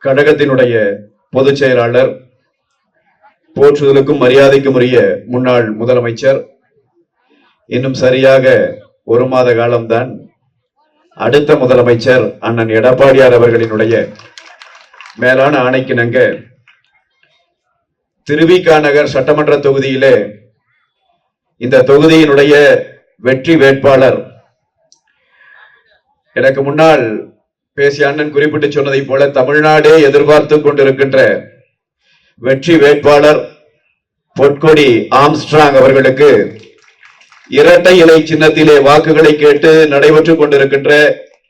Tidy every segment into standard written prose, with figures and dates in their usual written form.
கழகத்தினுடைய பொதுச் செயலாளர், போற்றுதலுக்கும் மரியாதைக்கும் உரிய முன்னாள் முதலமைச்சர், இன்னும் சரியாக ஒரு மாத காலம்தான் அடுத்த முதலமைச்சர் அண்ணன் எடப்பாடியார் அவர்களினுடைய மேலான ஆணைக்கிணங்க திருவிக நகர் சட்டமன்ற தொகுதியிலே இந்த தொகுதியினுடைய வெற்றி வேட்பாளர், எனக்கு முன்னால் பேசிய அண்ணன் குறிப்பிட்டு சொன்னதை போல தமிழ்நாடே எதிர்பார்த்து கொண்டிருக்கின்ற வெற்றி வேட்பாளர் பொற்கொடி ஆம்ஸ்ட்ராங் அவர்களுக்கு இரட்டை இலை சின்னத்திலே வாக்குகளை கேட்டு நடைபெற்றுக் கொண்டிருக்கின்ற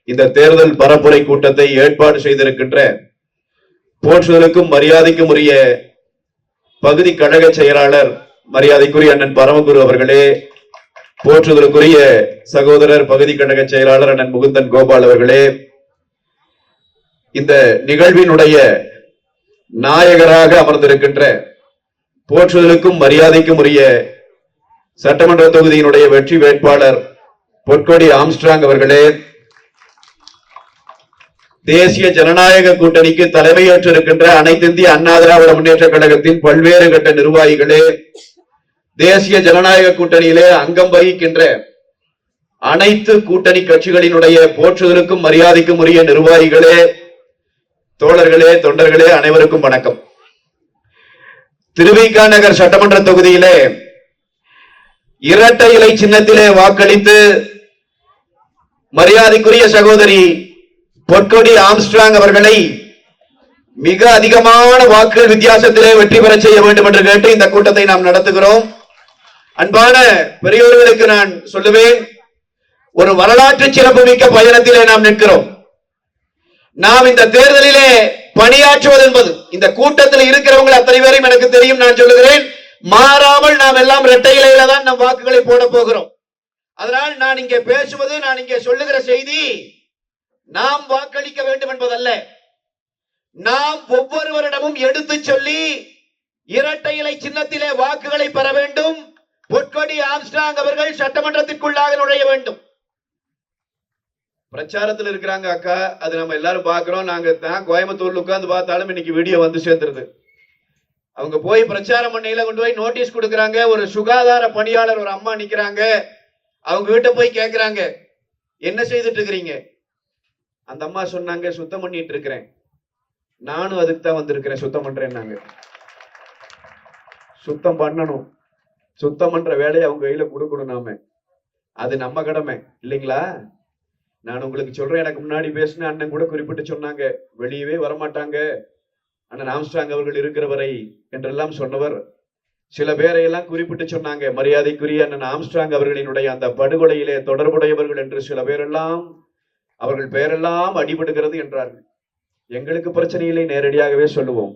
இந்த தேர்தல் பரப்புரை கூட்டத்தை ஏற்பாடு செய்திருக்கின்ற போற்றுதலுக்கும் மரியாதைக்கும் உரிய பகுதி கழக செயலாளர் மரியாதைக்குரிய அண்ணன் பரமகுரு அவர்களே, போற்றுதலுக்குரிய சகோதரர் பகுதி கழக செயலாளர் அண்ணன் முகுந்தன் கோபால் அவர்களே, இந்த நிகழ்வினுடைய நாயகராக அமர்ந்திருக்கின்ற போற்றுதலுக்கும் மரியாதைக்கும் உரிய சட்டமன்ற தொகுதியினுடைய வெற்றி வேட்பாளர் பொற்கொடி ஆம்ஸ்ட்ராங் அவர்களே, தேசிய ஜனநாயக கூட்டணிக்கு தலைமையேற்றிருக்கின்ற அனைத்து இந்திய அண்ணா திராவிட முன்னேற்ற கழகத்தின் பல்வேறு கட்ட நிர்வாகிகளே, தேசிய ஜனநாயக கூட்டணியிலே அங்கம் வகிக்கின்ற அனைத்து கூட்டணி கட்சிகளினுடைய போற்றுதலுக்கும் மரியாதைக்கும் உரிய நிர்வாகிகளே, தோழர்களே, தொண்டர்களே, அனைவருக்கும் வணக்கம். திருவிக நகர் சட்டமன்ற தொகுதியிலே இரட்டை இலை சின்னத்திலே வாக்களித்து மரியாதைக்குரிய சகோதரி பொற்கொடி ஆம்ஸ்ட்ராங் அவர்களை மிக அதிகமான வாக்குகள் வித்தியாசத்திலே வெற்றி பெற செய்ய வேண்டும் என்று கேட்டு இந்த கூட்டத்தை நாம் நடத்துகிறோம். அன்பான பெரியோர்களுக்கு நான் சொல்லுவேன், ஒரு வரலாற்று சிறப்புமிக்க பயணத்திலே நாம் நிற்கிறோம். நாம் இந்த தேர்தலிலே பணியாற்றுவது என்பது, இந்த கூட்டத்தில் இருக்கிறவங்க அத்தனை பேரையும் எனக்கு தெரியும், நான் சொல்லுகிறேன், மாறாமல் நாம் எல்லாம் இரட்டை இலையில தான் நம் வாக்குகளை போட போகிறோம். அதனால் நான் இங்கே பேசுவது, நான் இங்கே சொல்லுகிற செய்தி, நாம் வாக்களிக்க வேண்டும் என்பதல்ல, நாம் ஒவ்வொருவரிடமும் எடுத்து சொல்லி இரட்டை இலை சின்னத்திலே வாக்குகளை பெற வேண்டும். பொற்கொடி ஆம்ஸ்ட்ராங் அவர்கள் சட்டமன்றத்திற்குள்ளாக நுழைய வேண்டும். பிரச்சாரத்தில் இருக்கிறாங்க அக்கா, அது நம்ம எல்லாரும் பாக்குறோம். நாங்க தான் கோயம்புத்தூர்ல உட்கார்ந்து பார்த்தாலும் இன்னைக்கு வீடியோ வந்து சேர்ந்துருது. அவங்க போய் பிரச்சாரம் பண்ணையில கொண்டு போய் நோட்டீஸ் கொடுக்கறாங்க. ஒரு சுகாதார பணியாளர் ஒரு அம்மா நிக்கிறாங்க. அவங்க கிட்ட போய் கேட்கிறாங்க, என்ன செய்துட்டு இருக்கிறீங்க? அந்த அம்மா சொன்னாங்க, சுத்தம் பண்ணிட்டு இருக்கிறேன். நானும் அதுக்கு தான் வந்திருக்கிறேன், சுத்தம் பண்றேன்னாங்க. சுத்தம் பண்ணணும், சுத்தம் பண்ற வேலையை அவங்க கையில கொடுக்கணும். நாம அது நம்ம கடமை இல்லைங்களா? நான் உங்களுக்கு சொல்றேன், எனக்கு முன்னாடி பேசின அண்ணன் கூட குறிப்பிட்டு சொன்னாங்க, வெளியவே வரமாட்டாங்க அண்ணன் ஆம்ஸ்ட்ராங் அவர்கள் இருக்கிற வரை என்றெல்லாம் சொன்னவர். சில பேரை எல்லாம் குறிப்பிட்டு சொன்னாங்க, மரியாதைக்குரிய அண்ணன் ஆம்ஸ்ட்ராங் அவர்களினுடைய அந்த படுகொலையிலே தொடர்புடையவர்கள் என்று சில பேரெல்லாம், அவர்கள் பெயரெல்லாம் அடிபடுகிறது என்றார்கள். எங்களுக்கு பிரச்சனை இல்லை, நேரடியாகவே சொல்லுவோம்.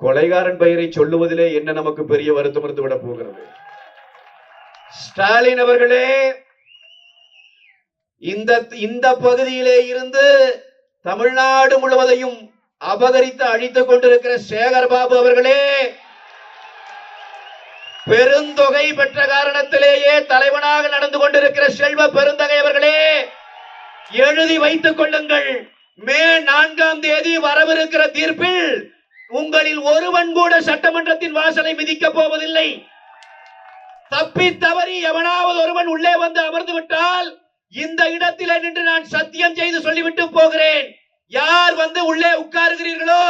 கொலைகாரன் பெயரை சொல்லுவதிலே என்ன நமக்கு பெரிய வருத்தம் இருந்து விட போகிறது? ஸ்டாலின் அவர்களே, இந்த பகுதியிலே இருந்து தமிழ்நாடு முழுவதையும் அபகரித்து அழித்துக் கொண்டிருக்கிற சேகர் பாபு அவர்களே, பெருந்தொகை பெற்ற காரணத்திலேயே தலைவனாக நடந்து கொண்டிருக்கிற செல்வ பெருந்தகை அவர்களே, எழுதி வைத்துக் கொள்ளுங்கள். மே 4ஆம் தேதி வரவிருக்கிற தீர்ப்பில் உங்களில் ஒருவன் கூட சட்டமன்றத்தின் வாசலை மிதிக்கப் போவதில்லை. தப்பி தவறி எவனாவது ஒருவன் உள்ளே வந்து அமர்ந்து விட்டால் இந்த இடத்திலே நின்று நான் சத்தியம் செய்து சொல்லிவிட்டு போகிறேன், யார் வந்து உள்ளே உட்காருகிறீர்களோ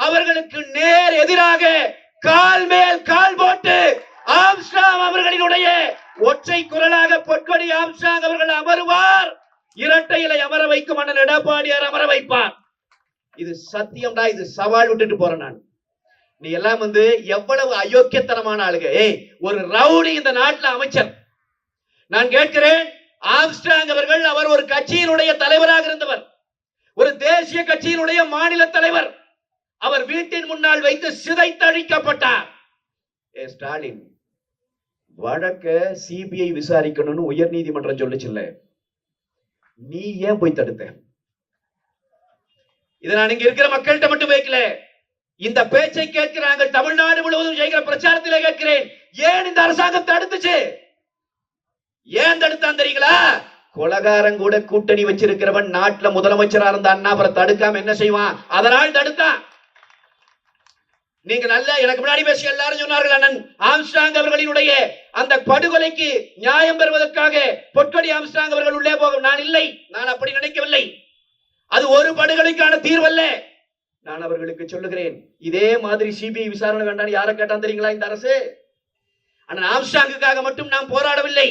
அவர்களுக்கு நேர் எதிராக கால் மேல் கால் போட்டு ஆம்ஸ்ட்ராங் அவர்களினுடைய ஒற்றை குரலாக பொற்கொடி ஆம்ஸ்ட்ராங் அவர்கள் அமருவார். இரட்டை இலை அமர வைக்கும் அண்ணன் எடப்பாடியார் அமர வைப்பார். இது சத்தியம்டா, இது சவால் விட்டுட்டு போறேன் நான். நீ எல்லாம் வந்து எவ்வளவு அயோக்கியத்தனமான ஆளுங்க. ஒரு ரவுடி இந்த நாட்டில் அமைச்சர். நான் கேட்கிறேன், ஆம்ஸ்ட்ராங் அவர்கள், அவர் ஒரு கட்சியினுடைய தலைவராக இருந்தவர், ஒரு தேசிய கட்சியினுடைய மாநில தலைவர். அவர் வீட்டின் முன்னால் வைத்து சிதைத்தழிக்கப்பட்டார். ஸ்டாலின் வழக்க சிபிஐ விசாரிக்கணும்னு உயர் நீதிமன்றம் சொல்லுச்சுல்ல, நீ ஏன் போய் தடுத்த? இதை நான் இங்க இருக்கிற மக்கள்கிட்ட மட்டும் வைக்கல, இந்த பேச்சை கேட்கிறாங்க தமிழ்நாடு முழுவதும் செய்கிற பிரச்சாரத்திலே கேட்கிறேன். ஏன் இந்த அரசாங்கம் தடுத்துச்சு? ஏன் தடுத்தான் தெரியுங்களா? கொலகாரன் கூட கூட்டணி வச்சிருக்கிறவன் நாட்டுல முதலமைச்சரா இருந்தான்னா அப்புறம் தடுக்காம என்ன செய்வான்? அதனால் தடுத்தான். நீங்க நல்ல எனக்கு முன்னாடி பேசி எல்லாரும் சொன்னார்கள், அண்ணன் ஆம்ஸ்ட்ராங் அவர்களினுடைய அந்த படுகொலைக்கு நியாயம் பெறுவதற்காக பொற்கொடி ஆம்ஸ்ட்ராங் அவர்கள் உள்ளே போகும். நான் இல்லை, நான் அப்படி நினைக்கவில்லை. அது ஒரு படுகொலைக்கான தீர்வல்ல. நான் அவர்களுக்கு சொல்லுகிறேன், இதே மாதிரி சிபிஐ விசாரணை வேண்டாம் யாரை கேட்டான் தெரியுங்களா இந்த அரசு? அண்ணன் ஆம்ஸ்ட்ராங்குக்காக மட்டும் நாம் போராடவில்லை.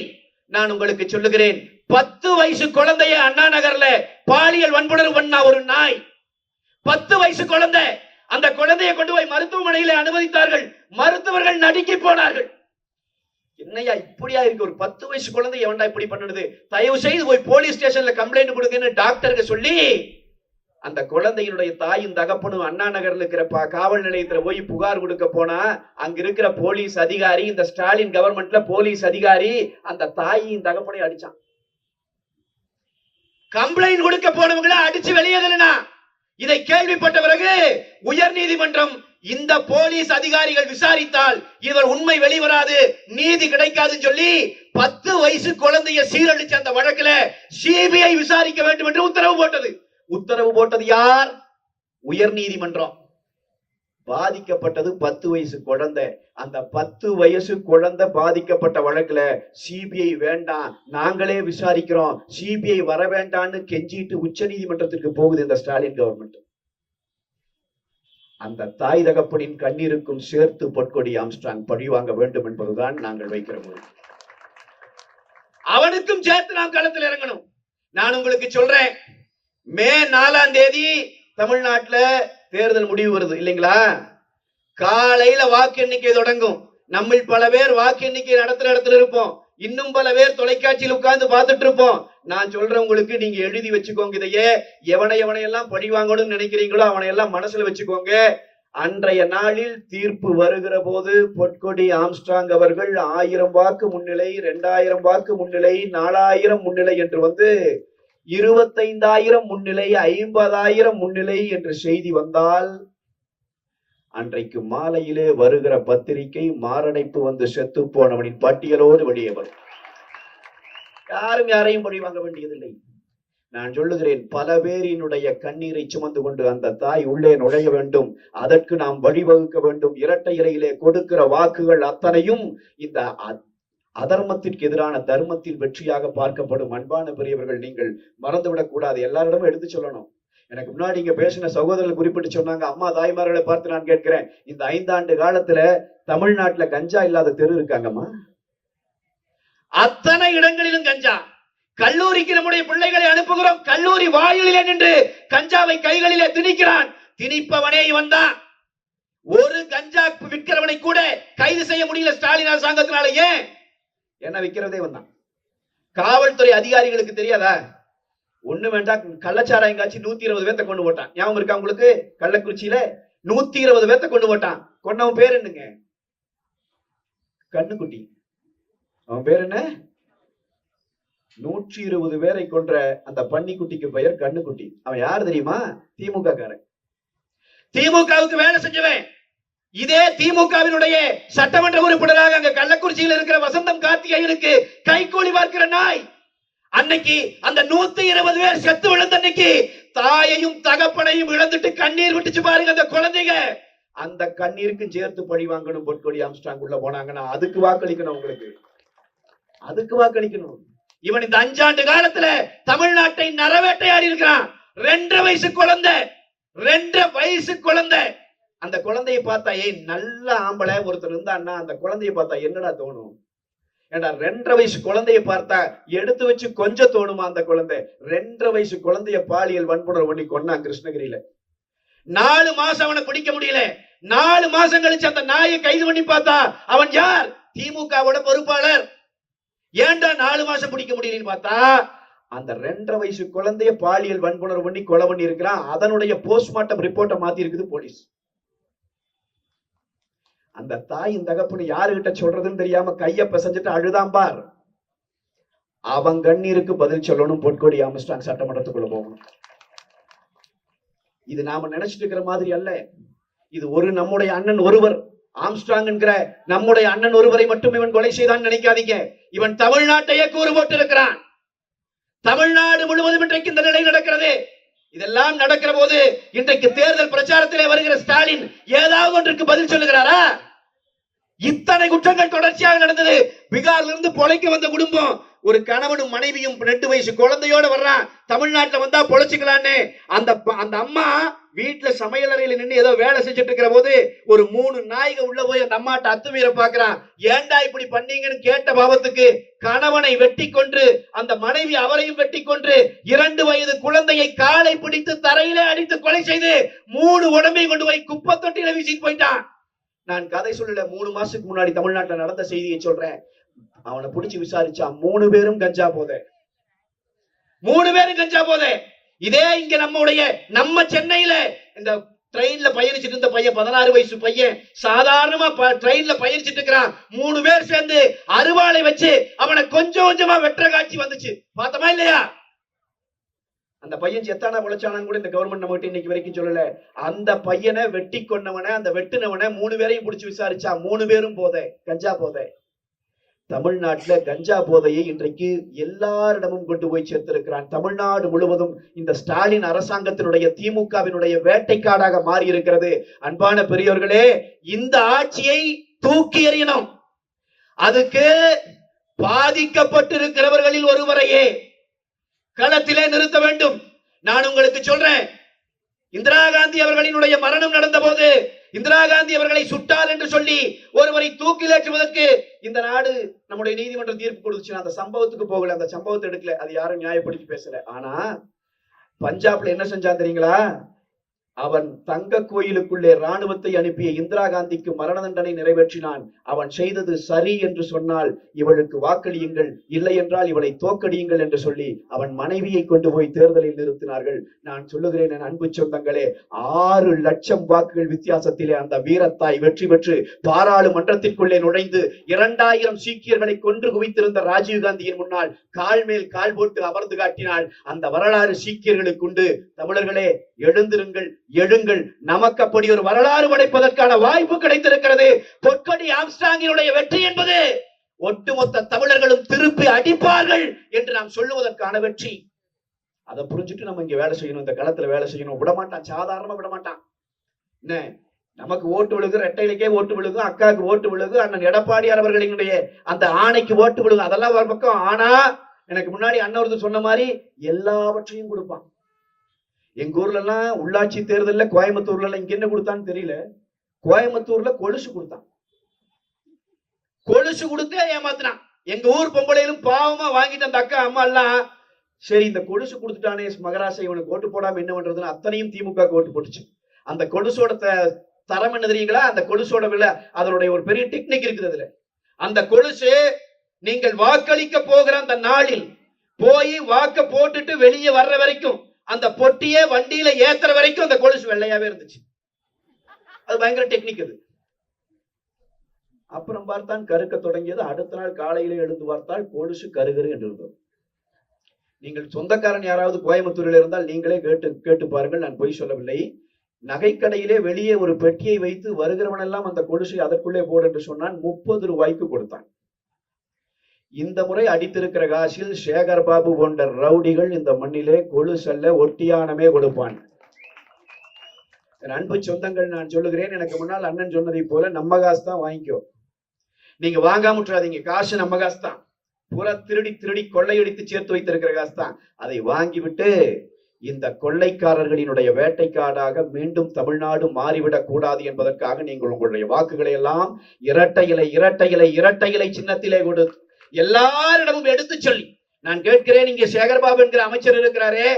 நான் உங்களுக்கு சொல்லுகிறேன், 10 வயசு குழந்தைய அண்ணா நகர்ல பாலியல் வன்புணர்வு பண்ண ஒரு நாய், 10 வயசு குழந்தை, அந்த குழந்தையை கொண்டு போய் மருத்துவமனையில அனுமதித்தார்கள். மருத்துவர்கள் நடுங்கி போனார்கள். என்னையா இப்படியா இருக்கு? ஒரு 10 வயசு குழந்தை எவன்டா இப்படி பண்ணுது? தயவு செய்து போய் போலீஸ் ஸ்டேஷன்ல கம்ப்ளைண்ட் கொடுங்கன்னு டாக்டருக்கு சொல்லி அந்த குழந்தையினுடைய தாயும் தகப்பனும் அண்ணா நகர்ல இருக்கிற காவல் நிலையத்துல போய் புகார் கொடுக்க போனா, அங்க இருக்கிற போலீஸ் அதிகாரி, இந்த ஸ்டாலின் கவர்மெண்ட்ல போலீஸ் அதிகாரி அந்த தாயின் தகப்பனை அடிச்சான். கம்ப்ளைண்ட் கொடுக்க போனவங்களை அடிச்சு வெளியேறலனா, இதை கேள்விப்பட்ட பிறகு உயர் நீதிமன்றம் இந்த போலீஸ் அதிகாரிகள் விசாரித்தால் இவர் உண்மை வெளிவராது, நீதி கிடைக்காதுன்னு சொல்லி 10 வயசு குழந்தைய சீரழிச்ச அந்த வழக்குல சிபிஐ விசாரிக்க வேண்டும் என்று உத்தரவு போட்டது. உத்தரவு போட்டது யார்? உயர் நீதிமன்றம். பாதிக்கப்பட்டது 10 வயசு குழந்தை. அந்த 10 வயசு குழந்தை பாதிக்கப்பட்ட வழக்குல சிபிஐ வேண்டாம், நாங்களே விசாரிக்கிறோம், சிபிஐ வர வேண்டாம்னு கெஞ்சிட்டு உச்ச நீதிமன்றத்திற்கு போகுது இந்த ஸ்டாலின் கவர்மெண்ட். அந்த தாய் தகப்பனின் கண்ணீருக்கும் சேர்த்து பொற்கொடி ஆம்ஸ்ட்ராங் பழி வாங்க வேண்டும் என்பதுதான் நாங்கள் வைக்கிற முடிவு. அவனுக்கும் சேர்த்து நாம் களத்தில் இறங்கணும். நான் உங்களுக்கு சொல்றேன், மே 4ஆம் தேதி தமிழ்நாட்டுல தேர்தல் முடிவு வருது இல்லைங்களா? காலையில வாக்கு எண்ணிக்கை தொடங்கும். நம்ம பல பேர் வாக்கு எண்ணிக்கை நடத்துற இடத்துல இருப்போம், இன்னும் பல பேர் தொலைக்காட்சியில் உட்கார்ந்து பார்த்துட்டு இருப்போம். நான் சொல்றேன் உங்களுக்கு, நீங்க எழுதி வச்சுக்கோங்க. இதையே எவனையெல்லாம் பழி வாங்கணும்னு நினைக்கிறீங்களோ அவனையெல்லாம் மனசுல வச்சுக்கோங்க. அன்றைய நாளில் தீர்ப்பு வருகிற போது பொற்கொடி ஆம்ஸ்ட்ராங் அவர்கள் 1000 வாக்கு முன்னிலை, 2000 வாக்கு முன்னிலை, 4000 முன்னிலை என்று வந்து 25,000 முன்னிலை, 50,000 முன்னிலை என்று செய்தி வந்தால் அன்றைக்கு மாலையிலே வருகிற பத்திரிகை மாரடைப்பு வந்து செத்து போனவனின் பட்டியலோடு வெளியே வரும். யாரும் யாரையும் பழி வாங்க வேண்டியதில்லை. நான் சொல்லுகிறேன், பல பேரினுடைய கண்ணீரை சுமந்து கொண்டு அந்த தாய் உள்ளே நுழைய வேண்டும். அதற்கு நாம் வழிவகுக்க வேண்டும். இரட்டை இலையிலே கொடுக்கிற வாக்குகள் அத்தனையும் இந்த அதர்மத்திற்கு எதிரான தர்மத்தின் வெற்றியாக பார்க்கப்படும். அன்பான பெரியவர்கள், நீங்கள் மறந்துவிடக் கூடாது. எல்லாரிடமும் எடுத்து சொல்லணும். எனக்கு முன்னாடி இங்க பேசின சகோதரர்கள் குறிப்பிட்டு சொன்னாங்க, அம்மா தாய்மார்களை பார்த்து நான் கேட்கிறேன், இந்த 5 ஆண்டு காலத்துல தமிழ்நாட்டுல கஞ்சா இல்லாத தெரு இருக்காங்கம்மா? அத்தனை இடங்களிலும் கஞ்சா. கல்லூரிக்கு நம்முடைய பிள்ளைகளை அனுப்புகிறோம், கல்லூரி வாயிலே நின்று கஞ்சாவை கைகளிலே திணிக்கிறான். திணிப்பவனே இவன் தான். ஒரு கஞ்சா விற்கிறவனை கூட கைது செய்ய முடியல ஸ்டாலின் அரசாங்கத்தினால. ஏன்? என்ன விற்கிறதே வந்தான். காவல்துறை அதிகாரிகளுக்கு தெரியாதா? ஒண்ணு வேண்டாம், கள்ளச்சாராயம் காட்சி 120 பேர்த்த கொண்டு போட்டான். ஞாபகம் இருக்கா உங்களுக்கு? கள்ளக்குறிச்சியில 120 பேர்த்த கொண்டு போட்டான். கொண்டவன் பேர் என்னங்க? கண்ணுக்குட்டி. அவன் பேர் என்ன? 120 பேரை கொன்ற அந்த பன்னிக்குட்டிக்கு பெயர் கண்ணுக்குட்டி. அவன் யார் தெரியுமா? திமுக காரன். திமுகவுக்கு வேலை செஞ்சவன். இதே திமுகவினுடைய சட்டமன்ற உறுப்பினராக அங்க கள்ளக்குறிச்சியில் இருக்கிற வசந்தம் கார்த்திகேயனுக்கு கைகூலி பார்க்கிற நாய். அன்னைக்கு அந்த 120 பேர் செத்து விழுந்த அன்னைக்கு தாயையும் தகப்பனையும் இழந்துட்டு கண்ணீர் விட்டுச்சு பாருங்க அந்த குழந்தைங்க. அந்த கண்ணீருக்கு சேர்த்து பழி வாங்கணும். பொற்கொடி ஆம்ஸ்ட்ராங் உள்ள போனாங்கன்னா அதுக்கு வாக்களிக்கணும். உங்களுக்கு அதுக்கு வாக்களிக்கணும். இவன் இந்த 5 ஆண்டு காலத்துல தமிழ்நாட்டை நரவேட்டையாடி இருக்கிறான். 2.5 வயசு குழந்தை, 2.5 வயசு குழந்தை. அந்த குழந்தையை பார்த்தா, நல்ல ஆம்பளை ஒருத்தர் இருந்தான்னா அந்த குழந்தையை பார்த்தா என்னடா தோணும்? ஏண்டா 2.5 வயசு குழந்தைய பார்த்தா எடுத்து வச்சு கொஞ்சம் தோணுமா? அந்த குழந்தை 2.5 வயசு குழந்தைய பாலியல் வன்புணர்வு பண்ணி கொன்னான் கிருஷ்ணகிரியில. 4 மாசம் அவனை பிடிக்க முடியல. 4 மாசம் கழிச்சு அந்த நாயை கைது பண்ணி பார்த்தா அவன் யார்? திமுகவோட பொறுப்பாளர். ஏண்டா 4 மாசம் பிடிக்க முடியலன்னு பார்த்தா அந்த 2.5 வயசு குழந்தைய பாலியல் வன்புணர்வு பண்ணி கொலை பண்ணி இருக்கிறான். அதனுடைய போஸ்ட்மார்ட்டம் ரிப்போர்ட்டை மாத்தி இருக்குது போலீஸ். அந்த தாயின் தகப்பனு யாருகிட்ட சொல்றதுன்னு தெரியாம கைய பிசைஞ்சிட்டு அழுதான் பார். அவன் கண்ணீருக்கு பதில் சொல்லணும். பொற்கொடி ஆம்ஸ்ட்ராங் சட்டமன்றத்துக்குள்ள போகணும். இது நாம நினைச்சிட்டு இருக்கிற மாதிரி அல்ல. இது ஒரு நம்முடைய அண்ணன் ஒருவர், ஆம்ஸ்ட்ராங் என்கிற நம்முடைய அண்ணன் ஒருவரை மட்டும் இவன் கொலை செய்தான் நினைக்காதீங்க. இவன் தமிழ்நாட்டையே கூறு போட்டு இருக்கிறான். தமிழ்நாடு முழுவதும் இன்றைக்கு இந்த நிலை நடக்கிறது. இதெல்லாம் நடக்கிற போது இன்றைக்கு தேர்தல் பிரச்சாரத்திலே வருகிற ஸ்டாலின் ஏதாவது ஒன்றுக்கு பதில் சொல்லுகிறாரா? இத்தனை குற்றங்கள் தொடர்ச்சியாக நடந்தது. பீகார்ல இருந்து பொழைக்க வந்த குடும்பம், ஒரு கணவனும் மனைவியும் 2 வயசு குழந்தையோட வர்றான். தமிழ்நாட்டுல வந்தா பொழைச்சுக்கலான்னு அந்த அம்மா வீட்டுல சமையல் அறையில நின்று ஏதோ வேலை செஞ்சுட்டு இருக்கிற போது ஒரு 3 நாய்க உள்ள போய் அந்த அம்மாட்ட அத்துமீற பாக்குறான். ஏண்டா இப்படி பண்ணீங்கன்னு கேட்ட பாவத்துக்கு கணவனை வெட்டி கொன்று, அந்த மனைவி அவரையும் வெட்டி கொன்று, 2 வயது குழந்தையை காலை பிடித்து தரையிலே அடித்து கொலை செய்து 3 உடம்பை கொண்டு போய் குப்பை தொட்டியில வீசிட்டு போயிட்டான். நான் கதை சொல்லல, 3 மாசத்துக்கு முன்னாடி தமிழ்நாட்டில் நடந்த செய்தியை சொல்றேன். அவனை பிடிச்சு விசாரிச்சா 3 பேரும் கஞ்சா போதை. 3 பேரும் கஞ்சா போதை. இதே இங்க நம்ம சென்னையில இந்த ட்ரெயின்ல பயணிச்சிட்டு இருந்த பையன், 16 வயசு பையன், சாதாரணமா ட்ரெயின்ல பயணிச்சிட்டு இருக்கிறான். 3 பேர் சேர்ந்து அருவாளை வச்சு அவனை கொஞ்சம் கொஞ்சமா வெட்டுற காட்சி வந்துச்சு. பார்த்தமா இல்லையா? அந்த பையன் செத்தானா பொழைச்சானான்னு கூட இந்த கவர்மெண்ட் நம்ம கிட்ட இன்னைக்கு வரைக்கும் சொல்லல. அந்த பையனை வெட்டி கொன்னவனை, அந்த வெட்டினவனை 3 பேரையும் பிடிச்சு விசாரிச்சா 3 பேரும் போதை, கஞ்சா போதை. தமிழ்நாட்டுல கஞ்சா போதையை இன்றைக்கு எல்லாரிடமும் கொண்டு போய் சேர்த்திருக்கிறான். தமிழ்நாடு முழுவதும் இந்த ஸ்டாலின் அரசாங்கத்தினுடைய, திமுகவினுடைய வேட்டைக்காடாக மாறி இருக்கிறது. அன்பான பெரியோர்களே, இந்த ஆட்சியை தூக்கி எறியணும். அதுக்கு பாதிக்கப்பட்டிருக்கிறவர்களில் ஒருவரையே களத்திலே நிறுத்த வேண்டும். நான் உங்களுக்கு சொல்றேன், இந்திரா காந்தி அவர்களினுடைய மரணம் நடந்த போது இந்திரா காந்தி அவர்களை சுட்டால் என்று சொல்லி ஒருவரை தூக்கிலேற்றுவதற்கு இந்த நாடு நம்முடைய நீதிமன்றம் தீர்ப்பு கொடுத்துச்சு. அந்த சம்பவத்துக்கு போகல, அந்த சம்பவத்தை எடுக்கல, அது யாரும் நியாயப்படுத்தி பேசல. ஆனா பஞ்சாப்ல என்ன செஞ்சான் தெரியுங்களா? அவன் தங்க கோயிலுக்குள்ளே ராணுவத்தை அனுப்பிய இந்திரா காந்திக்கு மரண தண்டனை நிறைவேற்றினான். அவன் செய்தது சரி என்று சொன்னால் இவளுக்கு வாக்களியுங்கள், இல்லை என்றால் இவளை தோக்கடியுங்கள் என்று சொல்லி அவன் மனைவியை கொண்டு போய் தேர்தலில் நிறுத்தினார்கள். நான் சொல்லுகிறேன் என் அன்பு சொந்தங்களே, 6 லட்சம் வாக்குகள் வித்தியாசத்திலே அந்த வீரத்தாய் வெற்றி பெற்று பாராளுமன்றத்திற்குள்ளே நுழைந்து 2000 சீக்கியர்களை கொன்று குவித்திருந்த ராஜீவ்காந்தியின் முன்னால் கால் மேல் கால் போட்டு அமர்ந்து காட்டினாள். அந்த வரலாறு சீக்கியர்களுக்கு உண்டு. தமிழர்களே, எழுந்திருங்கள், எழுங்கள். நமக்கு அப்படி ஒரு வரலாறு படைப்பதற்கான வாய்ப்பு கிடைத்திருக்கிறது. பொற்கொடி ஆம்ஸ்ட்ராங்கினுடைய வெற்றி என்பது ஒட்டுமொத்த தமிழர்களும் திருப்பி அடிப்பார்கள் என்று நாம் சொல்லுவதற்கான வெற்றி. அதை புரிஞ்சுட்டு நம்ம இங்க வேலை செய்யணும், இந்த களத்துல வேலை செய்யணும். விடமாட்டான், சாதாரணமா விடமாட்டான். என்ன, நமக்கு ஓட்டு விழுகு, ரெட்டையிலுக்கே ஓட்டு விழுகு, அக்காவுக்கு ஓட்டு விழுகு, அண்ணன் எடப்பாடியார் அவர்களினுடைய அந்த ஆணைக்கு ஓட்டு விழுகு, அதெல்லாம் ஒரு பக்கம். ஆனா எனக்கு முன்னாடி அண்ணன் ஒருத்தர் சொன்ன மாதிரி எல்லாவற்றையும் கொடுப்பான். எங்க ஊர்ல எல்லாம் உள்ளாட்சி தேர்தலில் கோயம்புத்தூர்ல எல்லாம் இங்க என்ன கொடுத்தான்னு தெரியல, கோயம்புத்தூர்ல கொலுசு கொடுத்தான். கொலுசு கொடுத்து ஏமாத்தினான். எங்க ஊர் பொம்பளையிலும் பாவமா வாங்கிட்டு அந்த அக்கா அம்மா எல்லாம், சரி இந்த கொலுசு கொடுத்துட்டானே மகராசை, இவனுக்கு ஓட்டு போடாம என்ன பண்றதுன்னு அத்தனையும் திமுக ஓட்டு போட்டுச்சு. அந்த கொலுசோட தரம் என்ன தெரியுங்களா? அந்த கொலுசோட விலை, அதனுடைய ஒரு பெரிய டெக்னிக் இருக்குது அதுல. அந்த கொலுசு நீங்கள் வாக்களிக்க போகிற அந்த நாளில் போய் வாக்க போட்டுட்டு வெளியே வர்ற வரைக்கும், அந்த பொட்டியே வண்டியில ஏத்துற வரைக்கும் அந்த கொலுசு வெள்ளையாவே இருந்துச்சு. அது பயங்கர டெக்னிக் அது. அப்புறம் பார்த்தான் கருக்க தொடங்கியது. அடுத்த நாள் காலையில எழுந்து பார்த்தால் கொலுசு கருகரு என்று இருந்தது. நீங்கள் சொந்தக்காரன் யாராவது கோயம்புத்தூரில் இருந்தால் நீங்களே கேட்டு பாருங்கள், நான் பொய் சொல்லவில்லை. நகைக்கடையிலே வெளியே ஒரு பெட்டியை வைத்து வருகிறவன் எல்லாம் அந்த கொலுசை அதற்குள்ளே போடு என்று சொன்னான். 30 ரூபாய்க்கு கொடுத்தான். இந்த முறை அடித்திருக்கிற காசில் சேகர் பாபு போன்ற ரவுடிகள் இந்த மண்ணிலே கொலுசல்ல ஒட்டியானமே கொடுப்பான். அன்பு சொந்தங்கள், நான் சொல்லுகிறேன், எனக்கு முன்னால் அண்ணன் சொன்னதை போல நம்ம காசு தான் வாங்கிக்கோ. நீங்க வாங்காம விட்டுறாதீங்க. காசு நம்ம காசு தான். பூரா திருடி கொள்ளையடித்து சேர்த்து வைத்திருக்கிற காசு தான். அதை வாங்கிவிட்டு இந்த கொள்ளைக்காரர்களினுடைய வேட்டைக்காடாக மீண்டும் தமிழ்நாடு மாறிவிடக் கூடாது என்பதற்காக நீங்கள் உங்களுடைய வாக்குகளை எல்லாம் இரட்டை இலை சின்னத்திலே கொடுத்து எல்லாரிடமும் எடுத்து சொல்லி, நான் கேட்கிறேன், இங்கே சேகர்பாபு என்கிற அமைச்சர் இருக்கிறாரே,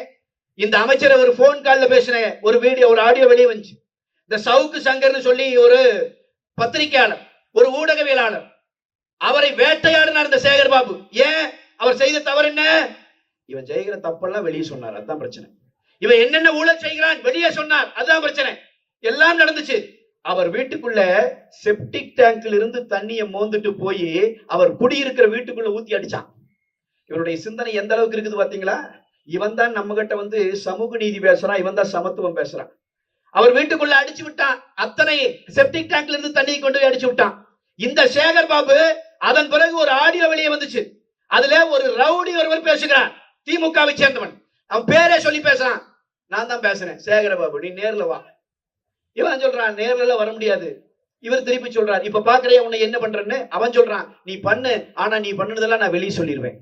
இந்த அமைச்சரை ஒரு போன் கால்ல பேசின ஒரு வீடியோ, ஒரு ஆடியோ வெளியே வந்துச்சு. இந்த சவுக்கு சங்கர்னு சொல்லி ஒரு பத்திரிகையாளர், ஒரு ஊடகவியலாளர், அவரை வேட்டையாடினார் இந்த சேகர்பாபு. ஏன்? அவர் செய்த தவறு என்ன? இவன் செய்கிற தப்பெல்லாம் வெளியே சொன்னார், அதுதான் பிரச்சனை. இவன் என்னென்ன ஊழல் செய்கிறான் வெளியே சொன்னார், அதுதான் பிரச்சனை. எல்லாம் நடந்துச்சு. அவர் வீட்டுக்குள்ள செப்டிக் டேங்க்ல இருந்து தண்ணியை மோந்துட்டு போய் அவர் குடியிருக்கிற வீட்டுக்குள்ள ஊத்தி அடிச்சான். இவருடைய சிந்தனை எந்த அளவுக்கு இருக்குது பாத்தீங்களா? இவன் தான் நம்ம கிட்ட வந்து சமூக நீதி பேசுறான், இவன் தான் சமத்துவம் பேசுறான். அவர் வீட்டுக்குள்ள அடிச்சு விட்டான். அத்தனை செப்டிக் டேங்க்ல இருந்து தண்ணியை கொண்டு போய் அடிச்சு விட்டான். இந்த சேகர் பாபு அதன் பிறகு ஒரு ஆடியோ வெளியே வந்துச்சு. அதுல ஒரு ரவுடி ஒருவர் பேசுகிறார். திமுகவை சேர்ந்தவன். அவன் பேரே சொல்லி பேசுறான். நான் தான் பேசுறேன், சேகரபாபு நீ நேர்ல வா. இவன் சொல்றான் நேர்ல வர முடியாது. இவர் திருப்பி சொல்றார், இப்ப பாக்குறேன் உன்னை என்ன பண்றேன்னு. அவன் சொல்றான் நீ பண்ணு, ஆனா நீ பண்ணுனதெல்லாம் நான் வெளியே சொல்லிடுவேன்.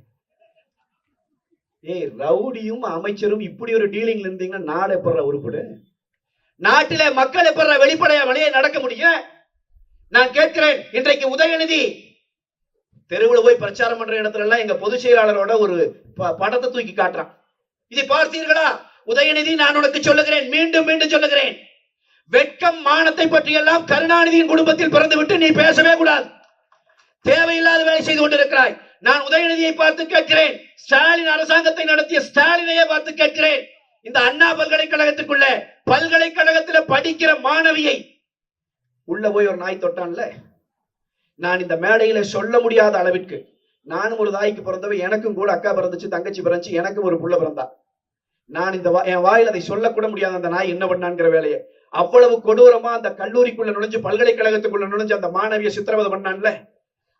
ஏய், ரவுடியும் அமைச்சரும் இப்படி ஒரு டீலிங்ல இருந்தீங்கன்னா நாடு எப்பற உருப்படு? நாட்டில மக்கள் எப்பற வெளிப்படையா வழியை நடக்க முடியும்? நான் கேட்கிறேன், இன்றைக்கு உதயநிதி தெருவில் போய் பிரச்சாரம் பண்ற இடத்துல எல்லாம் எங்க பொதுச் செயலாளரோட ஒரு படத்தை தூக்கி காட்டுறான். இதை பார்த்தீர்களா? உதயநிதி, நான் உனக்கு சொல்லுகிறேன், மீண்டும் மீண்டும் சொல்லுகிறேன், வெட்கம் மானத்தை பற்றி எல்லாம் கருணாநிதியின் குடும்பத்தில் பிறந்து விட்டு நீ பேசவே கூடாது. தேவையில்லாத வேலை செய்து கொண்டிருக்கிறாய். நான் உதயநிதியை பார்த்து கேட்கிறேன், ஸ்டாலின் அரசாங்கத்தை நடத்திய ஸ்டாலினையே பார்த்து கேட்கிறேன், இந்த அண்ணா பல்கலைக்கழகத்துக்குள்ள பல்கலைக்கழகத்தில் படிக்கிற மாணவியை உள்ள போய் ஒரு நாய் தொட்டான்ல, நான் இந்த மேடையில சொல்ல முடியாத அளவிற்கு, நானும் ஒரு தாய்க்கு பிறந்தவ, எனக்கும் கூட அக்கா பிறந்துச்சு, தங்கச்சி பிறந்துச்சு, எனக்கும் ஒரு புள்ள பிறந்தா. நான் இந்த என் வாயில் அதை சொல்லக்கூட முடியாது அந்த நாய் என்ன பண்ணான்ங்கிற வேலையை. அவ்வளவு கொடூரமா அந்த கல்லூரிக்குள்ள நுழைஞ்சு பல்கலைக்கழகத்துக்குள்ள நுழைஞ்சு அந்த மாணவியை சித்திரவதை பண்ணான்ல.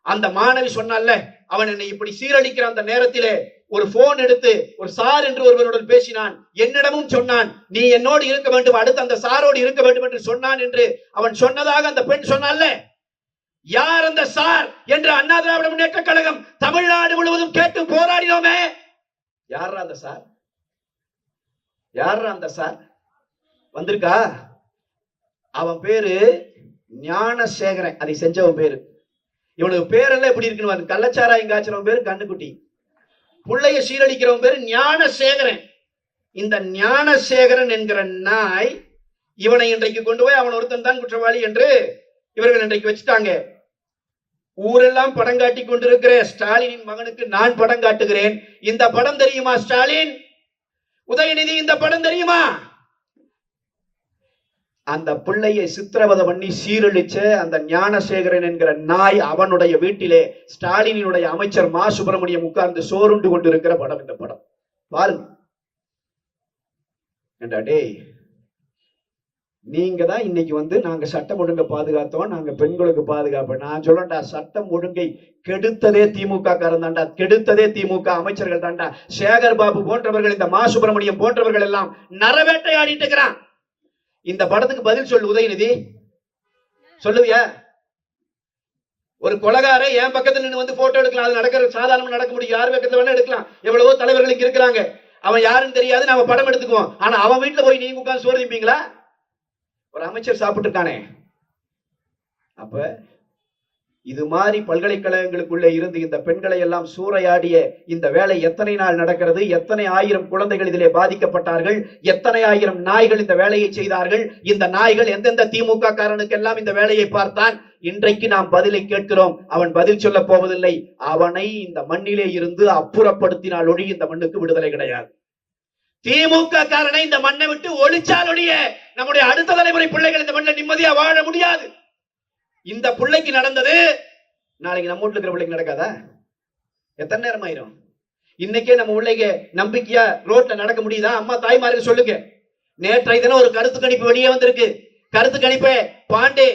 அந்த மாணவி சொன்னான்ல, அவன் என்னை இப்படி சீரழிக்கிற அந்த நேரத்திலே ஒரு போன் எடுத்து ஒரு சார் என்று ஒருவருடன் பேசினான். என்னிடமும் சொன்னான், நீ என்னோடு இருக்க வேண்டும், அடுத்து அந்த சாரோடு இருக்க வேண்டும் என்று சொன்னான் என்று அவன் சொன்னதாக அந்த பெண் சொன்னான்ல. யார் அந்த சார் என்று அண்ணா திராவிட முன்னேற்ற கழகம் தமிழ்நாடு முழுவதும் கேட்டு போராடினோமே. யாரா அந்த சார்? யாரா அந்த சார்? வந்திருக்கா? அவன் பேரு ஞானசேகரன். அதை செஞ்சவன் பேரு. இவனுக்கு பேரெல்லாம் எப்படி இருக்குன்னு, கள்ளச்சாராயம் காய்ச்சறவன் பேரு கண்ணுக்குட்டி, புள்ளைய சீரழிக்கிறவன் பேரு ஞானசேகரன். இந்த ஞானசேகரன் என்கிற நாய் இவனை இன்றைக்கு கொண்டு போய் அவன் ஒருத்தன் தான் குற்றவாளி என்று இவர்கள் இன்றைக்கு வச்சுட்டாங்க. ஊரெல்லாம் படம் காட்டி கொண்டிருக்கிற ஸ்டாலினின் மகனுக்கு நான் படம் காட்டுகிறேன். இந்த படம் தெரியுமா ஸ்டாலின்? உதயநிதி, இந்த படம் தெரியுமா? அந்த பிள்ளையை சித்திரவதை பண்ணி சீரழிச்ச அந்த ஞானசேகரன் என்கிற நாய் அவனுடைய வீட்டிலே ஸ்டாலினுடைய அமைச்சர் மா சுப்பிரமணியம் உட்கார்ந்து சோறுண்டு கொண்டிருக்கிற படம் இந்த படம். பாருங்க. டேய், நீங்க தான் இன்னைக்கு நாங்க சட்டம் ஒழுங்கை பாதுகாத்தோம், நாங்க பெண்களுக்கு பாதுகாப்பு. நான் சொல்லண்டா, சட்டம் ஒழுங்கை கெடுத்ததே திமுக காரன் தாண்டா, கெடுத்ததே திமுக அமைச்சர்கள் தாண்டா. சேகர் பாபு போன்றவர்கள், இந்த மா சுப்பிரமணியம் போன்றவர்கள் எல்லாம் நரவேட்டை ஆடிட்டு இருக்கிறான். இந்த படத்துக்கு பதில் சொல்லு உதயநிதி, சொல்லுவியா? ஒரு கொலகாரை என் பக்கத்துல நின்று போட்டோ எடுக்கலாம், அது நடக்கிற சாதாரண நடக்க முடியும், யார் பக்கத்துல வேணா எடுக்கலாம். எவ்வளவோ தலைவர்கள் இங்க இருக்கிறாங்க, அவன் யாருன்னு தெரியாது, நாம படம் எடுத்துக்குவோம். ஆனா அவன் வீட்டுல போய் நீங்க உட்கார்ந்து சோறு திப்பீங்களா? ஒரு அமைச்சர் சாப்பிட்டு இருக்கானே. அப்ப இது மாதிரி பல்கலைக்கழகங்களுக்குள்ளே இருந்து இந்த பெண்களை எல்லாம் சூறையாடிய இந்த வேலை எத்தனை நாள் நடக்கிறது? எத்தனை ஆயிரம் குழந்தைகள் இதிலே பாதிக்கப்பட்டார்கள்? எத்தனை ஆயிரம் நாய்கள் இந்த வேலையை செய்தார்கள்? இந்த நாய்கள் எந்தெந்த திமுக காரனுக்கெல்லாம் இந்த வேலையை பார்த்தான்? இன்றைக்கு நாம் பதிலை கேட்கிறோம். அவன் பதில் சொல்ல போவதில்லை. அவனை இந்த மண்ணிலே இருந்து அப்புறப்படுத்தினால் ஒழி இந்த மண்ணுக்கு விடுதலை கிடையாது. திமுக காரனை இந்த மண்ணை விட்டு ஒழிச்சால் ஒழிய நம்முடைய அடுத்த தலைமுறை பிள்ளைகள் இந்த மண்ணில் நிம்மதியா வாழ முடியாது. இந்த பிள்ளைக்கு நடந்தது நாளைக்கு நம்ம வீட்டுல இருக்கிற பிள்ளைக்கு நடக்காதா? எத்தனை நேரம் ஆயிரும்? இன்னைக்கே நம்ம பிள்ளைங்க நம்பிக்கையா ரோட்ல நடக்க முடியுதா? அம்மா தாய்மாருக்கு சொல்லுங்க. நேற்றைய தினம் ஒரு கருத்து கணிப்பு வெளியே வந்திருக்கு. கருத்து கணிப்பை பாண்டே,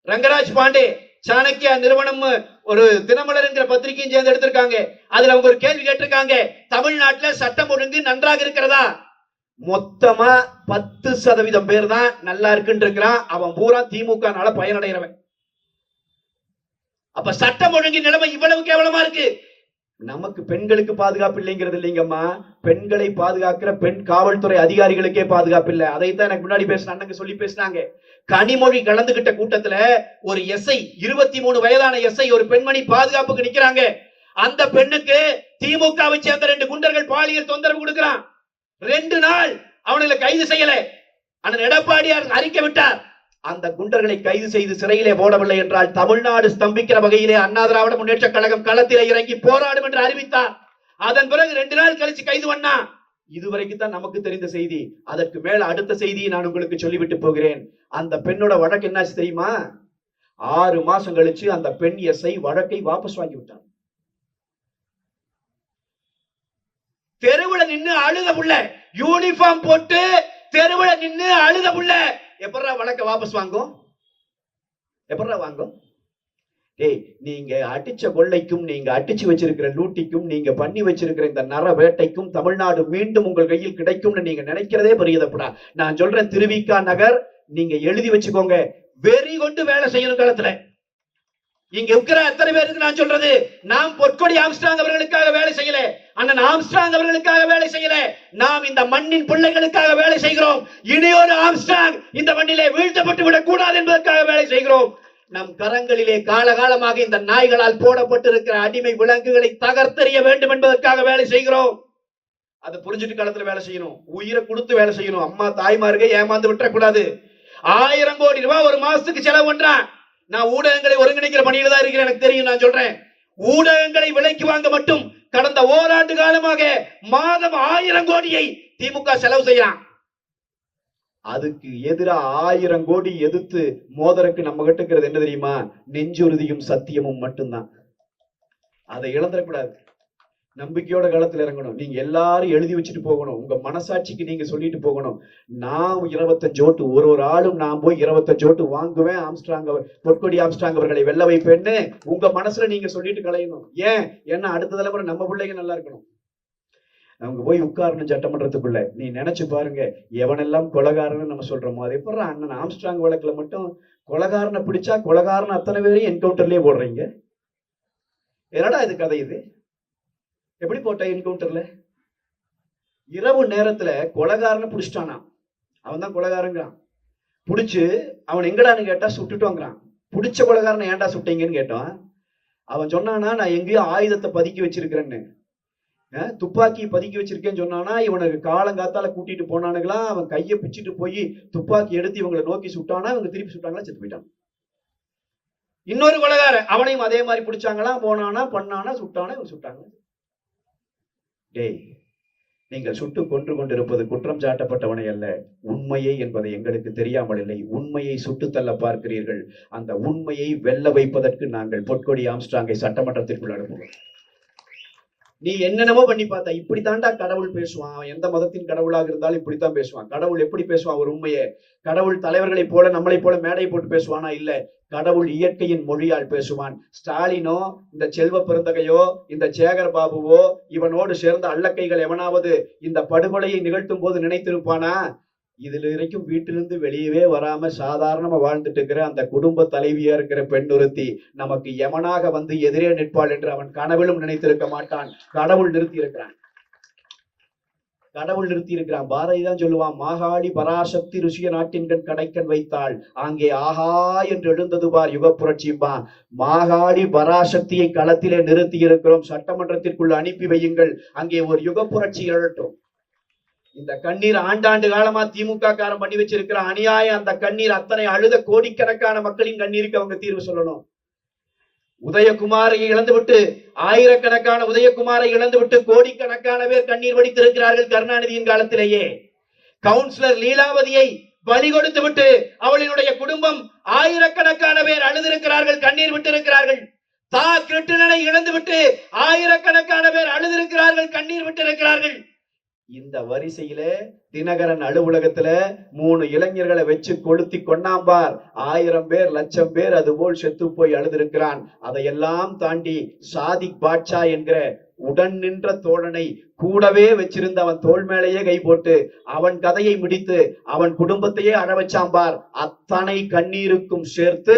ரங்கராஜ் பாண்டே, சாணக்கியா நிறுவனம், ஒரு தினமலர் என்கிற பத்திரிகையும் சேர்ந்து எடுத்திருக்காங்க. அதுல அவங்க ஒரு கேள்வி கேட்டிருக்காங்க, தமிழ்நாட்டுல சட்டம் ஒழுங்கு நன்றாக இருக்கிறதா? மொத்தமா 10% பேர் தான் நல்லா இருக்குன்னு இருக்கிறான். அவன் பூரா திமுகனால பயனடைகிறவன். அப்ப சட்டம் ஒழுங்கின் நிலைமை இவ்வளவு கேவலமா இருக்கு. நமக்கு பெண்களுக்கு பாதுகாப்பு இல்லைங்கிறது இல்லைங்கம்மா, பெண்களை பாதுகாக்கிற பெண் காவல்துறை அதிகாரிகளுக்கே பாதுகாப்பு இல்லை. அதைத்தான் எனக்கு முன்னாடி பேசின அண்ணங்க சொல்லி பேசினாங்க. கனிமொழி கலந்துகிட்ட கூட்டத்துல ஒரு எஸ்ஐ, 23 வயதான எஸ்ஐ, ஒரு பெண்மணி பாதுகாப்புக்கு நிக்கிறாங்க. அந்த பெண்ணுக்கு திமுகவை சேர்ந்த 2 குண்டர்கள் பாலியல் தொந்தரவு கொடுக்கிறான். 2 நாள் அவனை கைது செய்யல. அண்ணன் எடப்பாடியார் அறிக்கை விட்டார். அந்த குண்டர்களை கைது செய்து சிறையிலே போடவில்லை என்றால் தமிழ்நாடு ஸ்தம்பிக்கிற வகையிலே அண்ணா திராவிட முன்னேற்ற கழகம் களத்திலே இறங்கி போராடும் என்று அறிவித்தார். அதன் பிறகு 2 நாள் கழிச்சு கைது பண்ணா. இதுவரைக்கும் தான் நமக்கு தெரிந்த செய்தி. அதற்கு மேல அடுத்த செய்தியை நான் உங்களுக்கு சொல்லிவிட்டு போகிறேன். அந்த பெண்ணோட வழக்கு என்னாச்சு தெரியுமா? 6 மாசம் கழிச்சு அந்த பெண் எஸ்ஐ வழக்கை வாபஸ் வாங்கி விட்டான். தெருவுல நின்னு அழுத புள்ள, யூனிஃபார்ம் போட்டு தெருவுல நின்னு அழுத புள்ள எப்படா வழக்க வாபஸ் வாங்கும்? எப்படா வாங்கும்? டேய், நீங்க அடிச்ச கொள்ளைக்கும், நீங்க அடிச்சு வச்சிருக்கிற லூட்டிக்கும், நீங்க பண்ணி வச்சிருக்கிற இந்த நர வேட்டைக்கும் தமிழ்நாடு மீண்டும் உங்கள் கையில் கிடைக்கும்னு நீங்க நினைக்கிறதே பெரிய தப்புடா. நான் சொல்றேன், திருவிக்கா நகர் நீங்க எழுதி வச்சுக்கோங்க. வெறி கொண்டு வேலை செய்யணும் களத்துல. இங்க இருக்கிற அத்தனை பேருக்கு நான் சொல்றது, நாம் பொற்கொடி ஆம்ஸ்ட்ராங் அவர்களுக்காக வேலை செய்யல, அண்ணன் ஆம்ஸ்ட்ராங் அவர்களுக்காக வேலை செய்யல, நாம் இந்த மண்ணின் பிள்ளைகளுக்காக வேலை செய்கிறோம். இனியொரு ஆம்ஸ்ட்ராங் இந்த மண்ணிலே வீழ்த்தப்பட்டு விடக் கூடாது என்பதற்காக வேலை செய்கிறோம். நம் கரங்களிலே காலகாலமாக இந்த நாய்களால் போடப்பட்டிருக்கிற அடிமை விலங்குகளை தகர்த்தெறிய வேண்டும் என்பதற்காக வேலை செய்கிறோம். அதை புரிஞ்சுட்டு களத்துல வேலை செய்யணும், உயிரை கொடுத்து வேலை செய்யணும். அம்மா தாய்மார்க ஏமாந்து விட்டுறக்கூடாது. 1000 கோடி ரூபாய் ஒரு மாசத்துக்கு செலவு பண்றான். நான் ஊடகங்களை ஒருங்கிணைக்கிற பணியில தான் இருக்கிறேன், எனக்கு தெரியும். நான் சொல்றேன், ஊடகங்களை விலைக்கு வாங்க மட்டும் கடந்த ஓராண்டு காலமாக மாதம் 1000 கோடியை திமுக செலவு செய்யறான். அதுக்கு எதிராக 1000 கோடி எதிர்த்து மோதருக்கு நம்ம கிட்ட என்ன தெரியுமா? நெஞ்சுறுதியும் சத்தியமும் மட்டும்தான். அதை இழந்துடக்கூடாது. நம்பிக்கையோட காலத்துல இறங்கணும். நீங்க எல்லாரும் எழுதி வச்சுட்டு போகணும். உங்க மனசாட்சிக்கு நீங்க சொல்லிட்டு போகணும், நான் 25 ஓட்டு, ஒரு ஆளும் நான் போய் 25 ஓட்டு வாங்குவேன், ஆம்ஸ்ட்ராங் பொற்கொடி ஆம்ஸ்ட்ராங் அவர்களை வெல்ல வைப்பேன்னு உங்க மனசுல நீங்க சொல்லிட்டு கலையணும். ஏன்னா அடுத்த தலைமுறை நம்ம பிள்ளைங்க நல்லா இருக்கணும். அவங்க போய் உட்காரணும் சட்டமன்றத்துக்குள்ள. நீ நினைச்சு பாருங்க, எவனெல்லாம் கொலகாரன்னு நம்ம சொல்றோமோ, அதே போல அண்ணன் ஆம்ஸ்ட்ராங் வழக்குல மட்டும் கொலகாரனை பிடிச்சா கொலகாரன் அத்தனை பேரையும் என்கவுண்டர்லயே போடுறீங்க. என்னடா இது கதை? இது எப்படி போட்ட என்கவுண்டர்ல? இரவு நேரத்துல கொலகாரனை பிடிச்சிட்டானா, அவன் தான் கொலகாரங்கிறான். பிடிச்சு அவன் எங்கடான்னு கேட்டா சுட்டுட்டோங்கிறான். பிடிச்ச கொலகாரனை ஏன்டா சுட்டீங்கன்னு கேட்டான். அவன் சொன்னானா, நான் எங்கேயோ ஆயுதத்தை பதுக்கி வச்சிருக்கிறேன்னு, துப்பாக்கி பதுக்கி வச்சிருக்கேன்னு சொன்னானா. இவனுக்கு காலங்காத்தால கூட்டிட்டு போனானுங்களா, அவன் கையை பிச்சுட்டு போய் துப்பாக்கி எடுத்து இவங்களை நோக்கி சுட்டானா. இவங்க திருப்பி சுட்டாங்களா, செத்து போயிட்டான். இன்னொரு கொலகாரன், அவனையும் அதே மாதிரி பிடிச்சாங்களா, போனானா, பண்ணானா, சுட்டானா, இவங்க சுட்டாங்க. டேய், நீங்கள் சுட்டு கொன்று கொண்டிருப்பது குற்றம் சாட்டப்பட்டவனை அல்ல, உண்மையை என்பதை எங்களுக்கு தெரியாமல் இல்லை. உண்மையை சுட்டு தள்ள பார்க்கிறீர்கள். அந்த உண்மையை வெல்ல வைப்பதற்கு நாங்கள் பொற்கொடி ஆம்ஸ்ட்ராங்கை சட்டமன்றத்திற்குள் அனுப்புவோம். நீ என்னென்னமோ பண்ணி பார்த்தா, இப்படி தாண்டா கடவுள் பேசுவான். எந்த மதத்தின் கடவுளாக இருந்தாலும் இப்படித்தான் பேசுவான். கடவுள் எப்படி பேசுவான்? ஒரு உண்மையை. கடவுள் தலைவர்களை போல நம்மளை போல மேடை போட்டு பேசுவானா? இல்ல, கடவுள் இயற்கையின் மொழியால் பேசுவான். ஸ்டாலினோ, இந்த செல்வ பெருந்தகையோ, இந்த சேகர் பாபுவோ, இவனோடு சேர்ந்த அல்லக்கைகள் எவனாவது இந்த படுகொலையை நிகழ்த்தும் போது நினைத்திருப்பானா? இதுல வரைக்கும் வீட்டிலிருந்து வெளியவே வராம சாதாரணமா வாழ்ந்துட்டு இருக்கிற அந்த குடும்ப தலைவியா இருக்கிற பெண் ஒருத்தி நமக்கு யமனாக வந்து எதிரே நிற்பாள் என்று அவன் கனவிலும் நினைத்திருக்க மாட்டான். கடவுள் நிறுத்தி இருக்கிறான். கடவுள் நிறுத்தி இருக்கிறான். பாரதி தான் சொல்லுவான், மாகாளி பராசக்தி ருஷிய நாட்டின்கண் கடைக்கன் வைத்தாள், அங்கே ஆஹா என்று எழுந்தது பார் யுக புரட்சிப்பா. மாகாளி பராசக்தியை களத்திலே நிறுத்தி இருக்கிறோம். சட்டமன்றத்திற்குள் அனுப்பி வையுங்கள், அங்கே ஒரு யுக புரட்சி எழட்டும். இந்த கண்ணீர் ஆண்டாண்டு காலமா திமுக காரம் பண்ணி வச்சிருக்கிற அநியாயம். அந்த கண்ணீர் அத்தனை அழுத கோடிக்கணக்கான மக்களின் கண்ணீருக்கு அவங்க தீர்வு சொல்லணும். உதயகுமாரை இழந்துவிட்டு, ஆயிரக்கணக்கான உதயகுமாரை இழந்துவிட்டு கோடிக்கணக்கான பேர் கண்ணீர் வடித்திருக்கிறார்கள் கருணாநிதியின் காலத்திலேயே. கவுன்சிலர் லீலாவதியை பலி கொடுத்து விட்டு அவளினுடைய குடும்பம் ஆயிரக்கணக்கான பேர் அழுதிருக்கிறார்கள், கண்ணீர் விட்டிருக்கிறார்கள். தா கிருட்டிணனை இழந்துவிட்டு ஆயிரக்கணக்கான பேர் அழுதிருக்கிறார்கள், கண்ணீர் விட்டிருக்கிறார்கள். இந்த வரிசையில தினகரன் அலுவலகத்துல 3 இளைஞர்களை வச்சு கொளுத்தி கொண்டாம்பார். 1000 பேர், 1,00,000 பேர் அதுபோல் செத்து போய் அழுதிருக்கிறான். அதையெல்லாம் தாண்டி சாதிக் பாட்சா என்கிற உடன் நின்ற தோழனை கூடவே வச்சிருந்த அவன் தோள் மேலேயே கை போட்டு அவன் கதையை முடித்து அவன் குடும்பத்தையே அழ வச்சாம்பார். அத்தனை கண்ணீருக்கும் சேர்த்து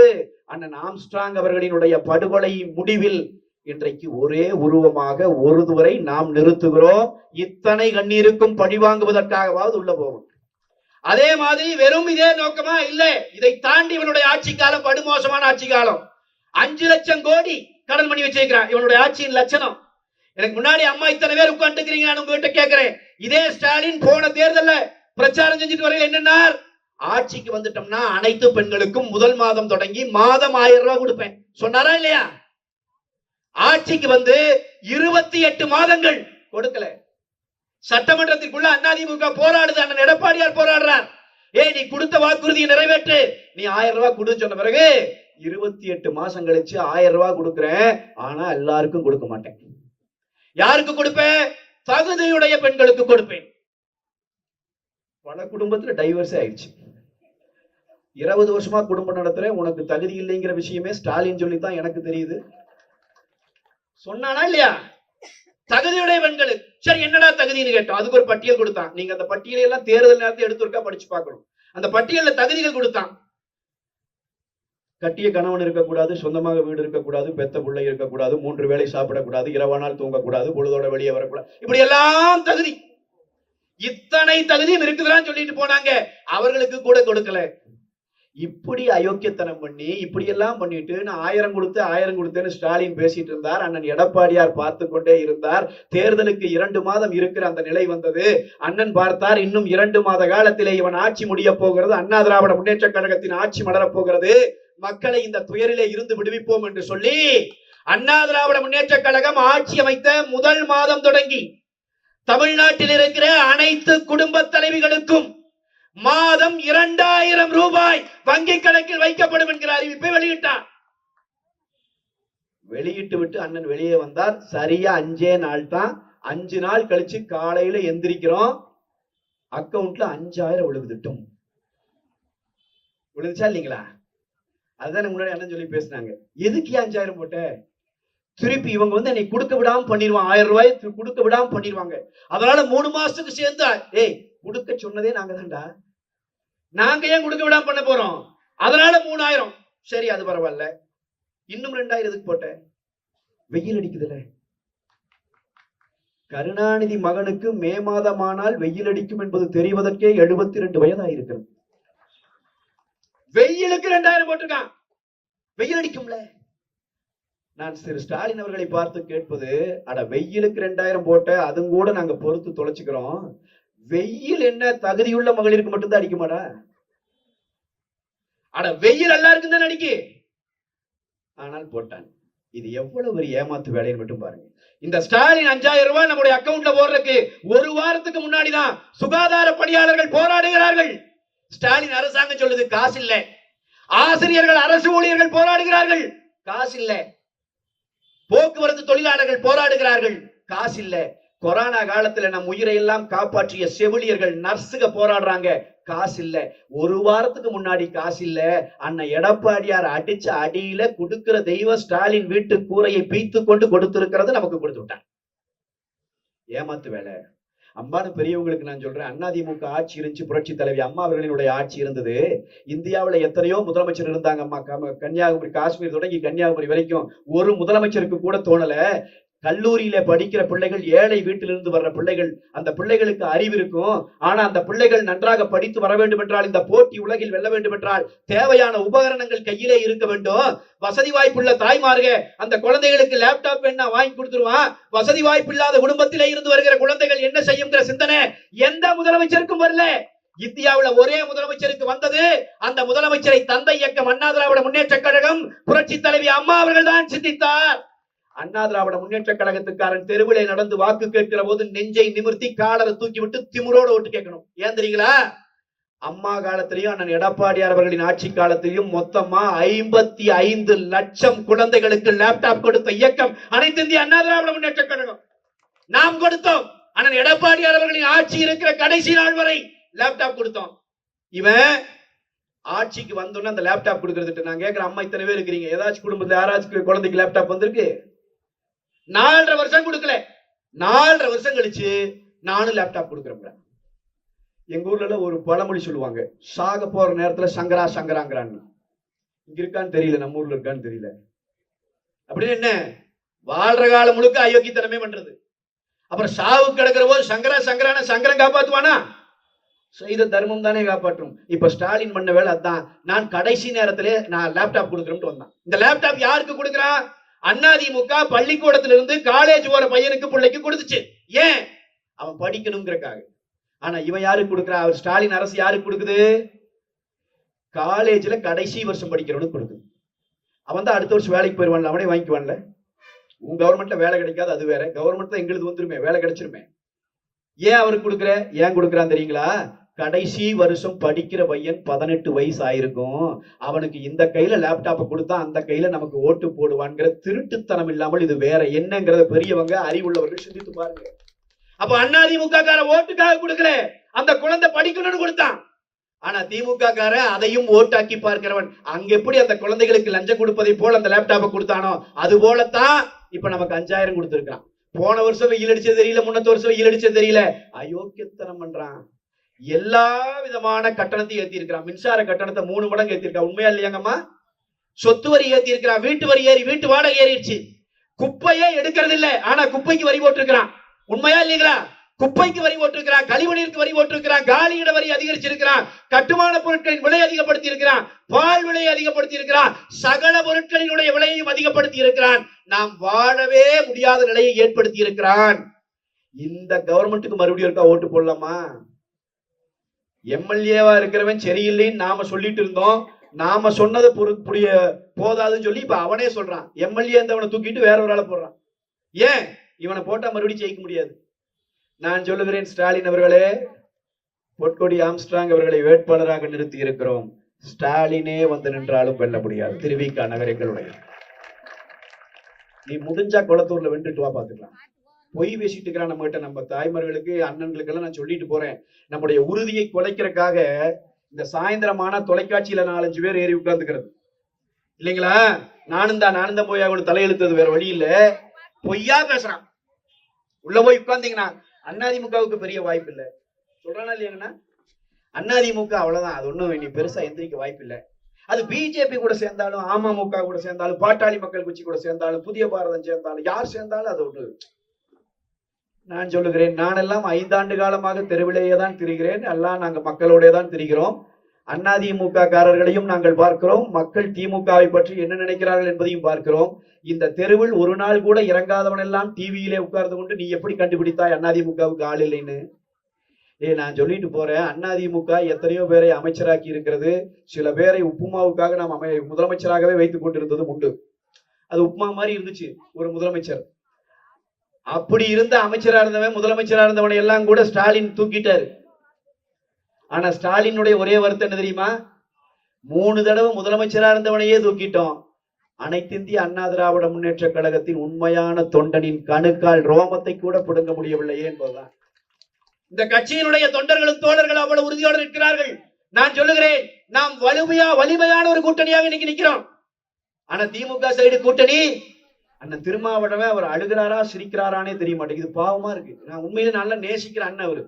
அண்ணன் ஆம்ஸ்ட்ராங் அவர்களினுடைய படுகொலை முடிவில் இன்றைக்கு ஒரே உருவமாக ஒருவரை நாம் நிறுத்துகிறோம். இத்தனை கண்ணீருக்கும் பழிவாங்குவதற்காகவாவது உள்ள போகும். அதே மாதிரி வெறும் இதே நோக்கமா இல்ல, இதை தாண்டி இவனுடைய ஆட்சி காலம் படுமோசமான ஆட்சி காலம். 5 லட்சம் கோடி கடன் பண்ணி வச்சிருக்கிறான். இவனுடைய ஆட்சியின் லட்சணம். எனக்கு முன்னாடி அம்மா இத்தனை பேர் உட்காந்துக்கிறீங்க, நான் உங்ககிட்ட கேட்கிறேன், இதே ஸ்டாலின் போன தேர்தல்ல பிரச்சாரம் செஞ்சுட்டு வரையில் என்னன்னா, ஆட்சிக்கு வந்துட்டோம்னா அனைத்து பெண்களுக்கும் முதல் மாதம் தொடங்கி மாதம் 1000 ரூபாய் கொடுப்பேன் சொன்னாரா இல்லையா? ஆட்சிக்கு வந்து 28 மாதங்கள் கொடுக்கல. சட்டமன்றத்திற்குள்ள அதிமுக போராடுது, அண்ணன் எடப்பாடியார் போராடுறார். நீ கொடுத்த வாக்குறுதியை நிறைவேற்று, நீ 1000 ரூபாய் கொடுன்னு சொன்ன பிறகு 28 மாசம் கழிச்சு 1000 ரூபாய் கொடுக்கிறேன், ஆனா எல்லாருக்கும் கொடுக்க மாட்டேன். யாருக்கு கொடுப்பேன்? தகுதியுடைய பெண்களுக்கு கொடுப்பேன். பல குடும்பத்துல டைவர்ஸ் ஆயிடுச்சு. 20 வருஷமா குடும்பம் நடத்துறேன், உனக்கு தகுதி இல்லைங்கிற விஷயமே ஸ்டாலின் சொல்லித்தான் எனக்கு தெரியுது. சொன்னானா இல்லையா? தகுதியுடைய பெண்களுக்கு சரி என்னடா தகுதின்னு கேட்டோம். அதுக்கு ஒரு பட்டியல் கொடுத்தான். நீங்க அந்த பட்டியலை எல்லாம் தேர்தல் நேரத்தை எடுத்து இருக்கா படிச்சு பார்க்கணும். அந்த பட்டியல்ல தகுதிகள் கொடுத்தான். கட்டிய கணவன் இருக்கக்கூடாது, சொந்தமாக வீடு இருக்கக்கூடாது, பெத்த பிள்ளை இருக்கக்கூடாது, 3 வேளை சாப்பிடக்கூடாது, இரவானால் தூங்கக்கூடாது, பொழுதோட வெளியே வரக்கூடாது, இப்படி எல்லாம் தகுதி. இத்தனை தகுதியும் இருக்குதுன்னு சொல்லிட்டு போனாங்க. அவர்களுக்கு கூட கொடுக்கல. இப்படி அயோக்கியத்தனம் பண்ணி இப்படி எல்லாம் பண்ணிட்டு நான் 1000 கொடுத்து 1000 கொடுத்தேன்னு ஸ்டாலின் பேசிட்டு இருந்தார். அண்ணன் எடப்பாடியார் பார்த்து கொண்டே இருந்தார். தேர்தலுக்கு 2 மாதம் இருக்கிற அந்த நிலை வந்தது. அண்ணன் பார்த்தார், இன்னும் 2 மாத காலத்திலே இவன் ஆட்சி முடிய போகிறது, அண்ணா திராவிட முன்னேற்ற கழகத்தின் ஆட்சி மலரப் போகிறது, மக்களை இந்த துயரிலே இருந்து விடுவிப்போம் என்று சொல்லி அண்ணா திராவிட முன்னேற்ற கழகம் ஆட்சி அமைத்த முதல் மாதம் தொடங்கி தமிழ்நாட்டில் இருக்கிற அனைத்து குடும்ப தலைவிகளுக்கும் மாதம் 2000 ரூபாய் வங்கி கணக்கில் வைக்கப்படும் என்கிற அறிவிப்பை வெளியிட்டார். வெளியிட்டு விட்டு அண்ணன் வெளியே வந்தார். சரியா 5 நாள் தான். 5 நாள் கழிச்சு காலையில எந்திரிக்கிறோம், அக்கவுண்ட்ல 5000 விழுந்துட்டும். விழுந்துச்சா இல்லீங்களா? அதுதான் முன்னாடி அண்ணன் சொல்லி பேசினாங்க. எதுக்கு 5000 போட்ட? திருப்பி இவங்க வந்து என்னை கொடுக்க விடாம பண்ணிடுவாங்க, 1000 ரூபாய் கொடுக்க விடாம பண்ணிடுவாங்க. அதனால 3 மாசத்துக்கு சேர்ந்து ஏய் கொடுக்க சொன்னதே நாங்க தான்டா, நாங்க ஏன் கொடுக்க விடாம பண்ண போறோம், அதனால 3000. சரி அது பரவாயில்ல, இன்னும் 2000 எதுக்கு போட்ட? வெயில் அடிக்குதுல்ல. கருணாநிதி மகனுக்கு மே மாதமானால் வெயில் அடிக்கும் என்பது தெரிவதற்கே 72 வயதாயிருக்கிறது. வெயிலுக்கு 2000 போட்டிருக்கான். வெயில் அடிக்கும்ல. நான் திரு ஸ்டாலின் அவர்களை பார்த்து கேட்பது, அட வெயிலுக்கு 2000 போட்ட, அதுவும் கூட நாங்க பொறுத்து தொலைச்சுக்கிறோம். வெயில் என்ன தகுதியுள்ள மகளிருக்கு மட்டும்தான் அடிக்குமாடா? அட வெயில் எல்லாருக்கும் தான் அடிக்கு. ஆனால் போட்டான். இது எவ்வளவு ஒரு ஏமாத்து வேலைன்னு மட்டும் பாருங்க. இந்த ஸ்டாலின் 5000 ரூபாய் நம்முடைய அக்கவுண்ட்ல போடுறதுக்கு 1 வாரத்துக்கு முன்னாடிதான் சுகாதார பணியாளர்கள் போராடுகிறார்கள். ஸ்டாலின் அரசாங்கம் சொல்லுது காசு இல்ல. ஆசிரியர்கள், அரசு ஊழியர்கள் போராடுகிறார்கள், காசு இல்ல. போக்குவரத்து தொழிலாளர்கள் போராடுகிறார்கள், காசு இல்ல. கொரோனா காலத்துல நம் உயிரை எல்லாம் காப்பாற்றிய செவிலியர்கள், நர்ஸுக போராடுறாங்க, காசு இல்ல. 1 வாரத்துக்கு முன்னாடி காசு இல்ல. அண்ணன் எடப்பாடியார் அடிச்ச அடியில கொடுக்கிற தெய்வ ஸ்டாலின் வீட்டு கூரையை பீத்து கொண்டு கொடுத்திருக்கிறது நமக்கு கொடுத்து விட்டான். ஏமாத்து வேலை. அம்பானு பெரியவங்களுக்கு நான் சொல்றேன், அதிமுக ஆட்சி இருந்துச்சு, புரட்சி தலைவி அம்மா அவர்களினுடைய ஆட்சி இருந்தது. இந்தியாவில் எத்தனையோ முதலமைச்சர் இருந்தாங்க. அம்மா கன்னியாகுமரி, காஷ்மீர் தொடங்கி கன்னியாகுமரி வரைக்கும் ஒரு முதலமைச்சருக்கு கூட தோணல கல்லூரியில படிக்கிற பிள்ளைகள், ஏழை வீட்டிலிருந்து வர்ற பிள்ளைகள், அந்த பிள்ளைகளுக்கு அறிவு இருக்கும். ஆனா அந்த பிள்ளைகள் நன்றாக படித்து வர வேண்டும் என்றால், இந்த போட்டி உலகில் வெல்ல வேண்டும் என்றால் தேவையான உபகரணங்கள் கையிலே இருக்க வேண்டும். வசதி வாய்ப்புள்ள தாய்மார்க அந்த குழந்தைகளுக்கு லேப்டாப் வேணா வாங்கி கொடுத்துருவான். வசதி வாய்ப்பு இல்லாத குடும்பத்திலே இருந்து வருகிற குழந்தைகள் என்ன செய்யுங்கிற சிந்தனை எந்த முதலமைச்சருக்கும் வரல. இந்தியாவுல ஒரே முதலமைச்சருக்கு வந்தது. அந்த முதலமைச்சரை தந்தை இயக்கம் அண்ணா திராவிட முன்னேற்ற கழகம், புரட்சி தலைவி அம்மா அவர்கள் தான் சிந்தித்தார். அண்ணா திராவிட முன்னேற்ற கழகத்துக்காரன் தெருவிலே நடந்து வாக்கு கேட்கிற போது நெஞ்சை நிமிர்த்தி காலரை தூக்கி விட்டு திமுரோட ஓட்டு கேட்கணும். ஏன் தெரியுங்களா? அம்மா காலத்திலையும் அண்ணன் எடப்பாடியார் அவர்களின் ஆட்சி காலத்திலையும் மொத்தமா 55 லட்சம் குழந்தைகளுக்கு லேப்டாப் கொடுத்த இயக்கம் அனைத்து இந்திய அண்ணா திராவிட முன்னேற்ற கழகம். நாம் கொடுத்தோம். அண்ணன் எடப்பாடியார் அவர்களின் ஆட்சி இருக்கிற கடைசி நாள் வரை லேப்டாப் கொடுத்தோம். இவன் ஆட்சிக்கு வந்தோன்னு அந்த லேப்டாப் கொடுக்கறது. நான் கேட்கிறேன், அம்மா இத்தனை பேர் இருக்கிறீங்க, ஏதாச்சும் குடும்பத்துல யாராச்சும் குழந்தைக்கு லேப்டாப் வந்திருக்கு? 4.5 வருஷம் கொடுக்கல. 4.5 வருஷம் கழிச்சு நானும் லேப்டாப் கொடுக்குறேன். எங்க ஊர்ல ஒரு பழமொழி சொல்லுவாங்க, சாக போற நேரத்துல சங்கரா சங்கராங்கிறான்னு. இங்க இருக்கான்னு தெரியல, நம்ம ஊர்ல இருக்கான்னு தெரியல. அப்படின்னு என்ன, வாழ்ற காலம் முழுக்க அயோக்கியத்தனமே பண்றது. அப்புறம் சாவு கிடக்கிற போது சங்கரா சங்கரான சங்கரன் காப்பாத்துவானா? செய்த தர்மம் தானே காப்பாற்றும். இப்ப ஸ்டாலின் பண்ண வேலை அதான். நான் கடைசி நேரத்திலே நான் லேப்டாப் கொடுக்குறேன்னு வந்தான். இந்த லேப்டாப் யாருக்கு கொடுக்குறான்? அதிமுக பள்ளிக்கூடத்திலிருந்து காலேஜ் போற பையனுக்கு பிள்ளைக்கு கொடுத்துச்சு. ஏன்? அவன் படிக்கணுங்கிறக்காக. ஆனா இவன் யாருக்கு கொடுக்குறா? அவர் ஸ்டாலின் அரசு யாருக்கு கொடுக்குது? காலேஜ்ல கடைசி வருஷம் படிக்கிறவனுக்கு கொடுக்குது. அவன் தான் அடுத்த வருஷம் வேலைக்கு போயிருவான்ல, அவனே வாங்கிக்குவான்ல. உங்க கவர்மெண்ட்ல வேலை கிடைக்காது, அது வேற. கவர்மெண்ட் எங்களுக்கு வந்துருமே, வேலை கிடைச்சிருமே. ஏன் அவருக்கு கொடுக்குற? ஏன் கொடுக்குறான் தெரியுங்களா? கடைசி வருஷம் படிக்கிற பையன் 18 வயசு ஆயிருக்கும், அவனுக்கு இந்த கையில லேப்டாப்பை கொடுத்தா அந்த கையில நமக்கு ஓட்டு போடுவான்ங்கிற திருட்டுத்தனம் இல்லாமல் இது வேற என்னங்கிறத பெரியவங்க அறிவுள்ளவர்கள் சிந்தித்து பாருங்க. அப்ப அதிமுக கார ஓட்டுக்காக கொடுக்கல, அந்த குழந்தை படிக்கணும்னு கொடுத்தான். ஆனா திமுக காரன் அதையும் ஓட்டாக்கி பார்க்கிறவன். அங்க எப்படி அந்த குழந்தைகளுக்கு லஞ்சம் கொடுப்பதை போல அந்த லேப்டாப்பை கொடுத்தானோ அது போலத்தான் இப்ப நமக்கு 5000 கொடுத்திருக்கான். போன வருஷம் வெயில் அடிச்சது தெரியல, முன்னத்த வருஷம் வெயில் அடிச்சது தெரியல, அயோக்கியத்தனம் பண்றான். எல்லா விதமான கட்டணத்தையும் ஏத்தி இருக்கிறான். மின்சார கட்டணத்தை 3 மடங்கு ஏத்திருக்கான். உண்மையா இல்லையாங்கம்மா? சொத்து வரி ஏத்தி இருக்கிறான், வீட்டு வரி ஏறி, வீட்டு வாடகை ஏறிடுச்சு. குப்பையே எடுக்கிறது இல்ல, ஆனா குப்பைக்கு வரி போட்டிருக்கிறான். உண்மையா இல்லைங்களா? குப்பைக்கு வரி போட்டிருக்கிறான், கழிவுநீருக்கு வரி போட்டிருக்கிறான், காலியிட வரி அதிகரிச்சிருக்கிறான், கட்டுமான பொருட்களின் விலை அதிகப்படுத்தி இருக்கிறான், பால் விலையை அதிகப்படுத்தி இருக்கிறான், சகல பொருட்களினுடைய விலையையும் அதிகப்படுத்தி இருக்கிறான். நாம் வாழவே முடியாத நிலையை ஏற்படுத்தி இருக்கிறான். இந்த கவர்மெண்ட்டுக்கு மறுபடியும் இருக்கா ஓட்டு போடலாமா? எம்எல்ஏவா இருக்கிறவன் சரியில்லைன்னு நாம சொல்லிட்டு இருந்தோம். நாம சொன்னது போதாதுன்னு சொல்லி இப்ப அவனே சொல்றான். எம்எல்ஏ இருந்தவனை தூக்கிட்டு வேற ஒரு ஆளை போடுறான். ஏன்? இவனை போட்டா மறுபடியும் ஜெயிக்க முடியாது. நான் சொல்லுகிறேன், ஸ்டாலின் அவர்களே, பொற்கொடி ஆம்ஸ்ட்ராங் அவர்களை வேட்பாளராக நிறுத்தி இருக்கிறோம். ஸ்டாலினே வந்து நின்றாலும் வெல்ல முடியாது. திருவிக நகர் எங்களுடைய. நீ முடிஞ்சா குளத்தூர்ல வென்றுட்டு வா, பாத்துக்கலாம். பொய் பேசிட்டு இருக்கிறான் நம்ம கிட்ட. நம்ம தாய்மார்களுக்கு, அண்ணன்களுக்கு எல்லாம் நான் சொல்லிட்டு போறேன். நம்முடைய உறுதியை குலைக்கிறதுக்காக இந்த சாயந்தரமான தொலைக்காட்சியில 4-5 பேர் ஏறி உட்கார்ந்துக்கிறது இல்லைங்களா? நானும் தான் போய் அவனு தலையெழுத்தது, வேற வழி இல்ல. பொய்யா பேசுறான். உள்ள போய் உட்கார்ந்தீங்கன்னா அதிமுகவுக்கு பெரிய வாய்ப்பு இல்ல சொல்றானா இல்லையாங்கண்ணா? அதிமுக அவ்வளவுதான், அது ஒண்ணும் நீ பெருசா எந்திரிக்க வாய்ப்பு இல்ல. அது பிஜேபி கூட சேர்ந்தாலும், அமமுக கூட சேர்ந்தாலும், பாட்டாளி மக்கள் கட்சி கூட சேர்ந்தாலும், புதிய பாரதம் சேர்ந்தாலும், யார் சேர்ந்தாலும் அது ஒன்று. நான் சொல்லுகிறேன், நானெல்லாம் 5 ஆண்டு காலமாக தெருவிலேயே தான் திரிகிறேன். எல்லாம் நாங்க மக்களோட தான் திரிகிறோம். அதிமுக காரர்களையும் நாங்கள் பார்க்கிறோம். மக்கள் திமுகவை பற்றி என்ன நினைக்கிறார்கள் என்பதையும் பார்க்கிறோம். இந்த தெருவில் ஒரு நாள் கூட இறங்காதவன் எல்லாம் டிவியிலே உட்கார்ந்து கொண்டு நீ எப்படி கண்டுபிடித்தாய் அதிமுகவுக்கு ஆள் இல்லைன்னு? நான் சொல்லிட்டு போறேன். அதிமுக எத்தனையோ பேரை அமைச்சராக்கி இருக்கிறது. சில பேரை உப்புமாவுக்காக நாம் முதலமைச்சராகவே வைத்துக் கொண்டிருந்தது உண்டு. அது உப்புமா மாதிரி இருந்துச்சு ஒரு முதலமைச்சர். அப்படி இருந்த அமைச்சரா இருந்தவன், முதலமைச்சரா இருந்தவனை எல்லாம் கூட ஸ்டாலின் தூக்கிட்டாரு. ஆனா ஸ்டாலினுடைய ஒரே வருத்தம் என்ன தெரியுமா? 3 தடவை முதலமைச்சரா இருந்தவனையே தூக்கிட்டோம். அனைத்து இந்திய அண்ணா திராவிட முன்னேற்ற கழகத்தின் உண்மையான தொண்டனின் கணுக்கால் ரோமத்தை கூட பிடுங்க முடியவில்லையே என்பதுதான். இந்த கட்சியினுடைய தொண்டர்களும் தோழர்கள் அவ்வளவு உறுதியோடு இருக்கிறார்கள். நான் சொல்லுகிறேன், நாம் வலிமையான ஒரு கூட்டணியாக இன்னைக்கு நிக்கிறோம். ஆனா திமுக சைடு கூட்டணி, அண்ணன் திருமாவளவன் அவர் அழுகிறாரா சிரிக்கிறாரானே தெரிய மாட்டேங்குது. பாவமா இருக்கு. நான் உண்மையில நல்லா நேசிக்கிற அண்ணன் அவரு,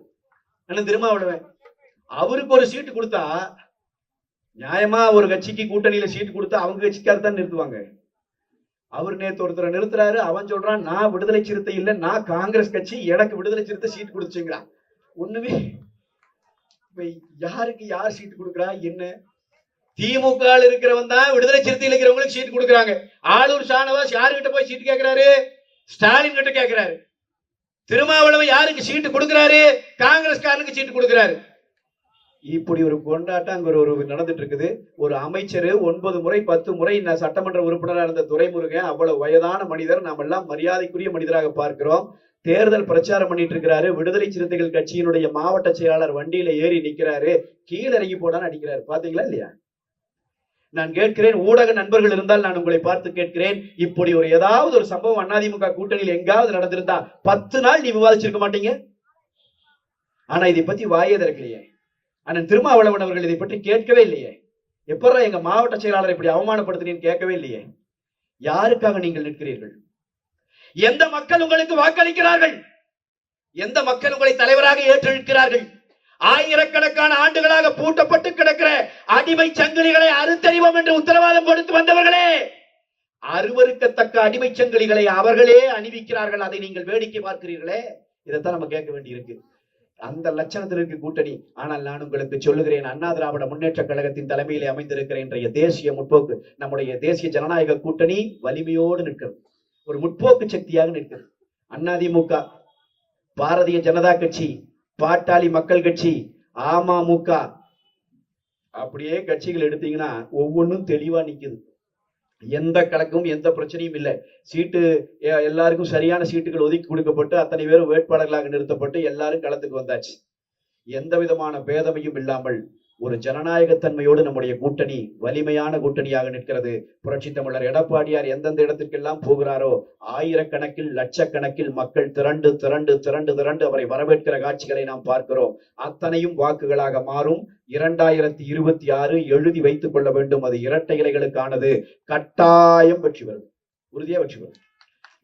அண்ணன் திருமாவளவன். அவருக்கு ஒரு சீட்டு கொடுத்தா, நியாயமா ஒரு கட்சிக்கு கூட்டணியில சீட்டு கொடுத்தா அவங்க கட்சிக்கார தான் நிறுத்துவாங்க. அவர் நேத்து ஒருத்தரை நிறுத்துறாரு. அவன் சொல்றான், நான் விடுதலை சிறுத்தை இல்ல, நான் காங்கிரஸ் கட்சி, எனக்கு விடுதலை சிறுத்தை சீட்டு கொடுத்துங்கிறான். ஒண்ணுமே யாருக்கு யார் சீட்டு கொடுக்குறா என்ன? திமுக இருக்கிறவன் தான் விடுதலை சிறுத்தையில் இருக்கிறவங்களுக்கு சீட்டு கொடுக்குறாங்க. ஆளூர் ஷானவாஸ் யாருகிட்ட போய் சீட்டு கேட்கிறாரு? ஸ்டாலின் கிட்ட கேட்கிறாரு. திருமாவளவன் யாருக்கு சீட்டு கொடுக்கிறாரு? காங்கிரஸ்காரனுக்கு சீட்டு கொடுக்கிறாரு. இப்படி ஒரு கொண்டாட்டம் அங்க ஒரு நடந்துட்டு இருக்குது. ஒரு அமைச்சர் 9 முறை 10 முறை சட்டமன்ற உறுப்பினராக இருந்த துரைமுருகன், அவ்வளவு வயதான மனிதர், நாம் எல்லாம் மரியாதைக்குரிய மனிதராக பார்க்கிறோம். தேர்தல் பிரச்சாரம் பண்ணிட்டு இருக்கிறாரு. விடுதலை சிறுத்தைகள் கட்சியினுடைய மாவட்ட செயலாளர் வண்டியில ஏறி நிக்கிறாரு. கீழே இறங்கி போடான்னு அடிக்கிறாரு. பாத்தீங்களா இல்லையா? நான் கேட்கிறேன், ஊடக நண்பர்கள் இருந்தால் நான் உங்களை பார்த்து கேட்கிறேன், இப்படி ஒரு ஏதாவது ஒரு சம்பவம் அதிமுக கூட்டணியில் எங்காவது நடந்திருந்தா 10 நாள் நீ விவாதிச்சிருக்க மாட்டீங்க. ஆனா இதை பத்தி வாயே திறக்கலையே. அண்ணன் திருமாவளவன் அவர்கள் இதை பற்றி கேட்கவே இல்லையே. எப்படா எங்க மாவட்ட செயலாளர் இப்படி அவமானப்படுத்தினீன்னு கேட்கவே இல்லையே. யாருக்காக நீங்கள் நிற்கிறீர்கள்? எந்த மக்கள் உங்களுக்கு வாக்களிக்கிறார்கள்? எந்த மக்கள் உங்களை தலைவராக ஏற்றிருக்கிறார்கள்? ஆயிரக்கணக்கான ஆண்டுகளாக பூட்டப்பட்டு கிடக்கிற அடிமை சங்கிலிகளை அறுத்தறிவோம் என்று உத்தரவாதம் கொடுத்து வந்தவர்களே, அருவருக்கத்தக்க அடிமை சங்கிலிகளை அவர்களே அணிவிக்கிறார்கள். அதை நீங்கள் வேடிக்கை பார்க்கிறீர்களே. இதைத்தான் நம்ம கேட்க வேண்டியிருக்கு. அந்த லட்சணத்தில் இருக்கு கூட்டணி. ஆனால் நான் உங்களுக்கு சொல்லுகிறேன், அண்ணா திராவிட முன்னேற்ற கழகத்தின் தலைமையிலே அமைந்திருக்கிற இன்றைய தேசிய முற்போக்கு, நம்முடைய தேசிய ஜனநாயக கூட்டணி வலிமையோடு நிற்கிறது. ஒரு முற்போக்கு சக்தியாக நிற்கிறது. அதிமுக, பாரதிய ஜனதா கட்சி, பாட்டாளி மக்கள் கட்சி, அமமுக, அப்படியே கட்சிகள் எடுத்தீங்கன்னா ஒவ்வொன்றும் தெளிவா நிக்குது. எந்த கலக்கும் எந்த பிரச்சனையும் இல்லை. சீட்டு எல்லாருக்கும் சரியான சீட்டுகள் ஒதுக்கி கொடுக்கப்பட்டு அத்தனை பேரும் வேட்பாளர்களாக நிறுத்தப்பட்டு எல்லாரும் களத்துக்கு வந்தாச்சு. எந்த விதமான பேதமையும் இல்லாமல் ஒரு ஜனநாயகத்தன்மையோடு நம்முடைய கூட்டணி வலிமையான கூட்டணியாக நிற்கிறது. புரட்சி தமிழர் எடப்பாடியார் எந்தெந்த இடத்திற்கெல்லாம் போகிறாரோ ஆயிரக்கணக்கில் லட்சக்கணக்கில் மக்கள் திரண்டு திரண்டு திரண்டு திரண்டு அவரை வரவேற்கிற காட்சிகளை நாம் பார்க்கிறோம். அத்தனையும் வாக்குகளாக மாறும். 2026 எழுதி வைத்துக் கொள்ள வேண்டும். அது இரட்டை இலைகளுக்கானது. கட்டாயம் வெற்றி பெறும். உறுதியா வெற்றி பெறும்.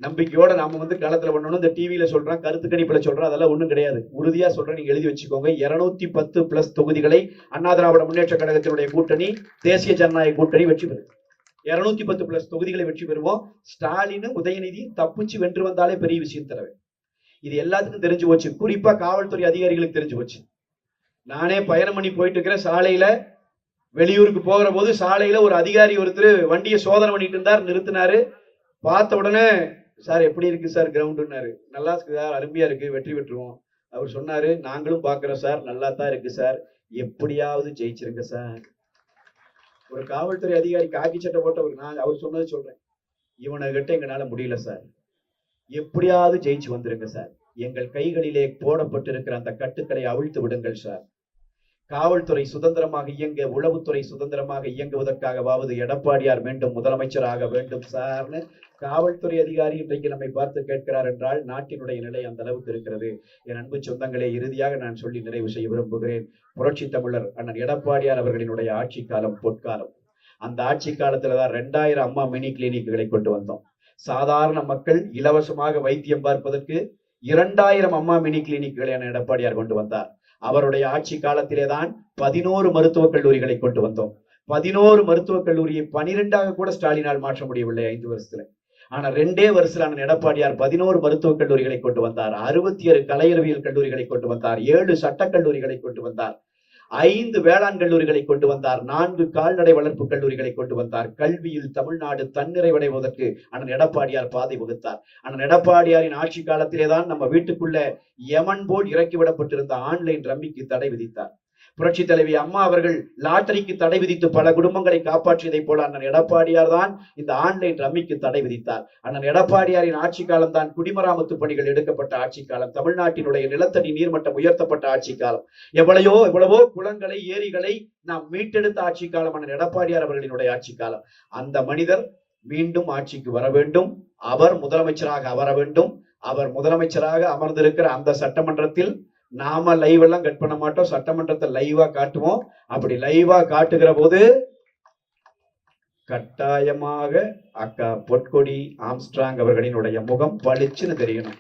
நம்பிக்கையோட நாம களத்துல பண்ணணும். இந்த டிவியில சொல்றான், கருத்து கணிப்புல சொல்றான், அதெல்லாம் ஒண்ணும் கிடையாது. உறுதியா சொல்றேன், நீங்க எழுதி வச்சுக்கோங்க. 210+ தொகுதிகளை அண்ணா திராவிட முன்னேற்ற கழகத்தினுடைய கூட்டணி, தேசிய ஜனநாயக கூட்டணி வெற்றி பெறும். 210+ தொகுதிகளை வெற்றி பெறுவோம். ஸ்டாலின் உதயநிதி தப்பிச்சு வென்று வந்தாலே பெரிய விஷயம் தரவே. இது எல்லாத்துக்கும் தெரிஞ்சு போச்சு. குறிப்பா காவல்துறை அதிகாரிகளுக்கு தெரிஞ்சு போச்சு. நானே பயணம் பண்ணி போயிட்டு இருக்கிற சாலையில, வெளியூருக்கு போகிற போது சாலையில ஒரு அதிகாரி ஒருத்தர் வண்டியை சோதனை பண்ணிட்டு இருந்தார். நிறுத்தினாரு. பார்த்த உடனே, சார் எப்படி இருக்கு சார் கிரவுண்டுன்னாரு. நல்லா இருக்கு சார், அருமையா இருக்கு, வெற்றி பெற்றுவோம். அவர் சொன்னாரு, நாங்களும் பாக்குறோம் சார், நல்லா தான் இருக்கு சார், எப்படியாவது ஜெயிச்சிருங்க சார். ஒரு காவல்துறை அதிகாரி காக்கி சட்டை போட்டவர், நான் அவர் சொன்னது சொல்றேன், இவனை கிட்ட எங்களால முடியல சார், எப்படியாவது ஜெயிச்சு வந்துருங்க சார், எங்கள் கைகளிலே போடப்பட்டிருக்கிற அந்த கட்டுக்களை அவிழ்த்து விடுங்கள் சார். காவல்துறை சுதந்திரமாக இயங்க, உளவுத்துறை சுதந்திரமாக இயங்குவதற்காகவாவது எடப்பாடியார் மீண்டும் முதலமைச்சராக வேண்டும் சார்னு காவல்துறை அதிகாரி இன்றைக்கு நம்மை பார்த்து கேட்கிறார் என்றால் நாட்டினுடைய நிலை அந்த அளவுக்கு இருக்கிறது. என் அன்பு சொந்தங்களே, இறுதியாக நான் சொல்லி நிறைவு செய்ய விரும்புகிறேன். புரட்சி தமிழர் அண்ணன் எடப்பாடியார் அவர்களினுடைய ஆட்சி காலம் பொற்காலம். அந்த ஆட்சி காலத்துலதான் 2000 அம்மா மினி கிளினிக்குகளை கொண்டு வந்தோம். சாதாரண மக்கள் இலவசமாக வைத்தியம் பார்ப்பதற்கு 2000 அம்மா மினி கிளினிக்குகளை அண்ணன் எடப்பாடியார் கொண்டு வந்தார். அவருடைய ஆட்சி காலத்திலேதான் 11 மருத்துவக் கல்லூரிகளை கொண்டு வந்தோம். 11 மருத்துவக் கல்லூரியை 12ஆக கூட ஸ்டாலினால் மாற்ற முடியவில்லை 5 வருஷத்துல. ஆனா 2 வருஷத்துல எடப்பாடியார் 11 மருத்துவக் கல்லூரிகளை கொண்டு வந்தார், 67 கலையறிவியல் கல்லூரிகளை கொண்டு வந்தார், 7 சட்டக் கல்லூரிகளை கொண்டு வந்தார், 5 வேளாண் கல்லூரிகளை கொண்டு வந்தார், 4 கால்நடை வளர்ப்பு கல்லூரிகளை கொண்டு வந்தார். கல்வியில் தமிழ்நாடு தன்னிறைவடைவதற்கு அண்ணன் எடப்பாடியார் பாதை வகுத்தார். அண்ணன் எடப்பாடியாரின் ஆட்சி காலத்திலேதான் நம்ம வீட்டுக்குள்ள யமன் போல் இறக்கிவிடப்பட்டிருந்த ஆன்லைன் ரம்மிக்கு தடை விதித்தார். புரட்சி தலைவி அம்மா அவர்கள் லாட்டரிக்கு தடை விதித்து பல குடும்பங்களை காப்பாற்றியதை போல அண்ணன் எடப்பாடியார் தான் இந்த ஆன்லைன் ரம்மிக்கு தடை விதித்தார். அண்ணன் எடப்பாடியாரின் ஆட்சி காலம் தான் குடிமராமத்து பணிகள் எடுக்கப்பட்ட ஆட்சி காலம். தமிழ்நாட்டினுடைய நிலத்தடி நீர்மட்டம் உயர்த்தப்பட்ட ஆட்சி காலம். எவ்வளவோ குளங்களை, ஏரிகளை நாம் மீட்டெடுத்த ஆட்சி காலம் அண்ணன் எடப்பாடியார் அவர்களினுடைய ஆட்சி காலம். அந்த மனிதர் மீண்டும் ஆட்சிக்கு வர வேண்டும். அவர் முதலமைச்சராக அமர வேண்டும். அவர் முதலமைச்சராக அமர்ந்திருக்கிற அந்த சட்டமன்றத்தில் நாம லைவ் எல்லாம் கட் பண்ண மாட்டோம். சட்டமன்றத்தை லைவா காட்டுவோம். அப்படி லைவா காட்டுகிற போது கட்டாயமாக அக்கா பொற்கொடி ஆம்ஸ்ட்ராங் அவர்களினுடைய முகம் பளிச்சுன்னு தெரியணும்.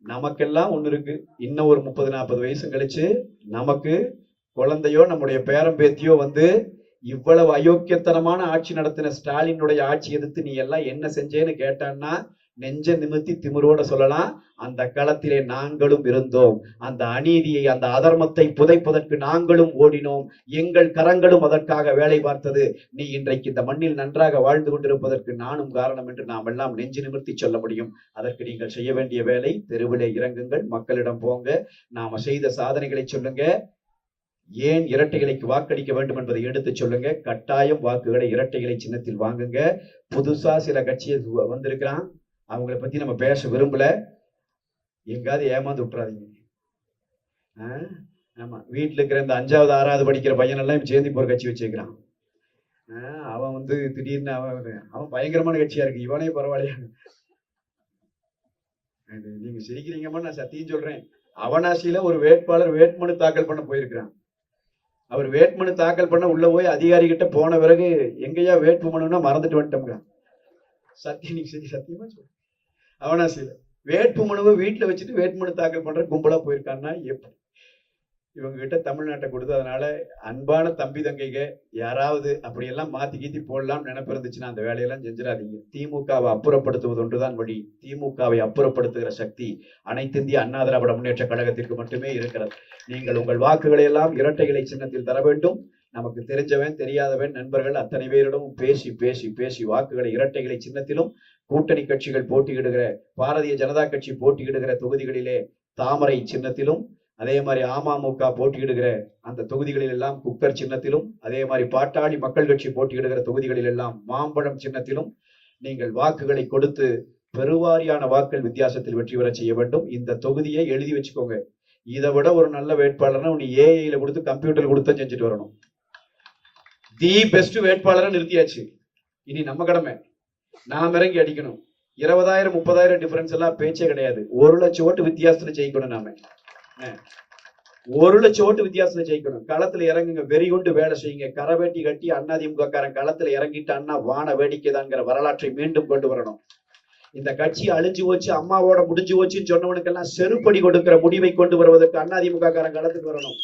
நமக்கெல்லாம் ஒண்ணு இருக்கு, இன்னும் ஒரு 30-40 வயசு கழிச்சு நமக்கு குழந்தையோ நம்முடைய பேரம்பேத்தியோ இவ்வளவு அயோக்கியத்தனமான ஆட்சி நடத்தின ஸ்டாலினுடைய ஆட்சி எதிர்த்து நீ எல்லாம் என்ன செஞ்சேன்னு கேட்டான்னா நெஞ்ச நிமித்தி திமிரோட சொல்லலாம், அந்த களத்திலே நாங்களும் இருந்தோம். அந்த அநீதியை, அந்த அதர்மத்தை புதைப்பதற்கு நாங்களும் ஓடினோம். எங்கள் கரங்களும் அதற்காக வேலை பார்த்தது. நீ இன்றைக்கு இந்த மண்ணில் நன்றாக வாழ்ந்து கொண்டிருப்பதற்கு நானும் காரணம் என்று நாம் எல்லாம் நெஞ்சு நிமிர்த்தி சொல்ல முடியும். அதற்கு நீங்கள் செய்ய வேண்டிய வேலை, தெருவிலே இறங்குங்கள், மக்களிடம் போங்க, நாம செய்த சாதனைகளை சொல்லுங்க, ஏன் இரட்டைகளுக்கு வாக்களிக்க வேண்டும் என்பதை எடுத்து சொல்லுங்க. கட்டாயம் வாக்குகளை இரட்டைகளை சின்னத்தில் வாங்குங்க. புதுசா சில கட்சியை வந்திருக்கிறான், அவங்களை பத்தி நம்ம பேச விரும்பல. எங்காவது ஏமாந்து விட்டுறாதீங்க. ஆமா, வீட்டுல இருக்கிற இந்த 5வது 6வது படிக்கிற பையனெல்லாம் சேர்ந்து போற கட்சி வச்சிருக்கிறான். அவன் திடீர்னு அவன் பயங்கரமான கட்சியா இருக்கு, இவனே பரவாயில்லையா? நீங்க சிரிக்கிறீங்கம்மா, நான் சத்தியம் சொல்றேன். அவனாசியில ஒரு வேட்பாளர் வேட்புமனு தாக்கல் பண்ண போயிருக்கிறான். அவர் வேட்புமனு தாக்கல் பண்ண உள்ள போய் அதிகாரி கிட்ட போன பிறகு எங்கேயா வேட்புமனுன்னா மறந்துட்டு வந்துட்டோம்ங்க. சத்தியமா சொல்றேன். அவனாசியில வேட்புமனுவை வீட்டுல வச்சுட்டு வேட்புமனு தாக்கல் பண்ற கும்பலா போயிருக்கான்னா எப்படி? இவங்க கிட்ட தமிழ்நாட்டை கொடுத்து, அதனால அன்பான தம்பி தங்கைங்க, யாராவது அப்படியெல்லாம் மாத்தி கீத்தி போடலாம் நினைப்பு இருந்துச்சுன்னா அந்த வேலையெல்லாம் செஞ்சிடாதீங்க. திமுகவை அப்புறப்படுத்துவது ஒன்றுதான் வழி. திமுகவை அப்புறப்படுத்துகிற சக்தி அனைத்து இந்திய அண்ணா திராவிட முன்னேற்ற கழகத்திற்கு மட்டுமே இருக்கிறது. நீங்கள் உங்கள் வாக்குகளை எல்லாம் இரட்டைகளை சின்னத்தில் தர வேண்டும். நமக்கு தெரிஞ்சவன் தெரியாதவன் நண்பர்கள் அத்தனை பேரிடமும் பேசி பேசி பேசி வாக்குகளை இரட்டைகளை சின்னத்திலும், கூட்டணி கட்சிகள் போட்டியிடுகிற, பாரதிய ஜனதா கட்சி போட்டியிடுகிற தொகுதிகளிலே தாமரை சின்னத்திலும், அதே மாதிரி அமமுக போட்டியிடுகிற அந்த தொகுதிகளில் எல்லாம் குக்கர் சின்னத்திலும், அதே மாதிரி பாட்டாளி மக்கள் கட்சி போட்டியிடுகிற தொகுதிகளில் எல்லாம் மாம்பழம் சின்னத்திலும் நீங்கள் வாக்குகளை கொடுத்து பெருவாரியான வாக்கள் வித்தியாசத்தில் வெற்றி பெற செய்ய வேண்டும். இந்த தொகுதியை எழுதி வச்சுக்கோங்க. இதை விட ஒரு நல்ல வேட்பாளர்னா நீ ஏஐல கொடுத்து கம்ப்யூட்டர்ல கொடுத்து செஞ்சுட்டு வரணும். தி பெஸ்ட் வேட்பாளரை நிறுத்தியாச்சு. இனி நம்ம கடமை நாம் இறங்கி அடிக்கணும். 20,000 30,000 டிஃபரன்ஸ் எல்லாம் பேச்சே கிடையாது. 1 லட்சம் ஓட்டு வித்தியாசத்துல ஜெயிக்கணும். நாம 1 லட்சம் ஓட்டு வித்தியாசத்துல ஜெயிக்கணும். களத்துல இறங்குங்க, வெறி கொண்டு வேலை செய்யுங்க. கரவேட்டி கட்டி அதிமுக காரன் களத்துல இறங்கிட்டு அண்ணா வான வேடிக்கைதான்ங்கிற வரலாற்றை மீண்டும் கொண்டு வரணும். இந்த கட்சி அழிஞ்சு போச்சு, அம்மாவோட முடிஞ்சு போச்சுன்னு சொன்னவனுக்கெல்லாம் செருப்படி கொடுக்கிற முடிவை கொண்டு வருவதற்கு அதிமுக காரன் களத்துக்கு வரணும்.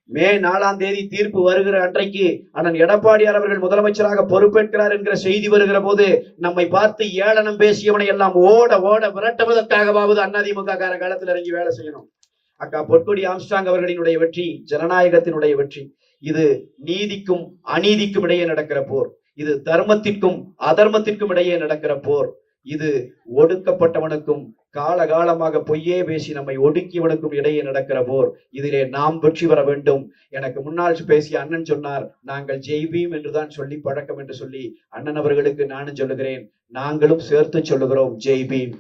மே 4ஆம் தேதி தீர்ப்பு வருகிற அன்றைக்கு அண்ணன் எடப்பாடியார் அவர்கள் முதலமைச்சராக பொறுப்பேற்கிறார் என்கிற செய்தி வருகிற போது நம்மை பார்த்து ஏளனம் பேசியவனை எல்லாம் ஓட ஓட விரட்டுவதற்காகவாவது அதிமுக கார காலத்தில் இறங்கி வேலை செய்யணும். அக்கா பொற்கொடி ஆம்ஸ்ட்ராங் அவர்களினுடைய வெற்றி ஜனநாயகத்தினுடைய வெற்றி. இது நீதிக்கும் அநீதிக்கும் இடையே நடக்கிற போர். இது தர்மத்திற்கும் அதர்மத்திற்கும் இடையே நடக்கிற போர். இது ஒடுக்கப்பட்டவனுக்கும் காலகாலமாக பொய்யே பேசி நம்மை ஒடுக்கியவனுக்கும் இடையே நடக்கிற போர். இதிலே நாம் வெற்றி பெற வேண்டும். எனக்கு முன்னால் பேசிய அண்ணன் சொன்னார், நாங்கள் ஜெய்பீம் என்றுதான் சொல்லி பழக்கம் என்று சொல்லி. அண்ணன் அவர்களுக்கு நானும் சொல்லுகிறேன், நாங்களும் சேர்த்து சொல்லுகிறோம், ஜெய்பீம்.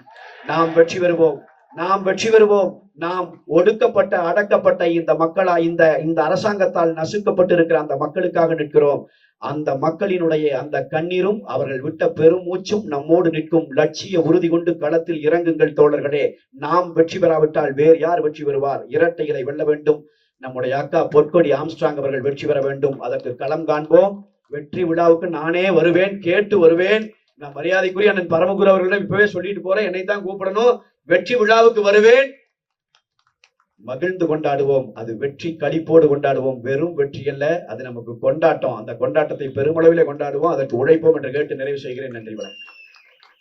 நாம் வெற்றி பெறுவோம், நாம் வெற்றி பெறுவோம். நாம் ஒடுக்கப்பட்ட அடக்கப்பட்ட இந்த மக்களா இந்த அரசாங்கத்தால் நசுக்கப்பட்டு இருக்கிற அந்த மக்களுக்காக நிற்கிறோம். அந்த மக்களினுடைய அந்த கண்ணீரும் அவர்கள் விட்ட பெருமூச்சும் நம்மோடு நிற்கும். லட்சிய உறுதி கொண்டு களத்தில் இறங்குங்கள் தோழர்களே. நாம் வெற்றி பெறாவிட்டால் வேறு யார் வெற்றி பெறுவார்? இரட்டைகளை வெல்ல வேண்டும். நம்முடைய அக்கா பொற்கொடி ஆம்ஸ்ட்ராங் அவர்கள் வெற்றி பெற வேண்டும். அதற்கு களம் காண்போம். வெற்றி விழாவுக்கு நானே வருவேன், கேட்டு வருவேன். நான் மரியாதைக்குரிய அண்ணன் பரமகுரு அவர்களிடம் இப்பவே சொல்லிட்டு போறேன், என்னைத்தான் கூப்பிடணும். வெற்றி விழாவுக்கு வருவேன். மகிழ்ந்து கொண்டாடுவோம். அது வெற்றி களிப்போடு கொண்டாடுவோம். வெறும் வெற்றி அல்ல, அது நமக்கு கொண்டாட்டம். அந்த கொண்டாட்டத்தை பெருமளவிலே கொண்டாடுவோம். அதற்கு உழைப்போம் என்று கேட்டு நிறைவு செய்கிறேன். நன்றி, வணக்கம்.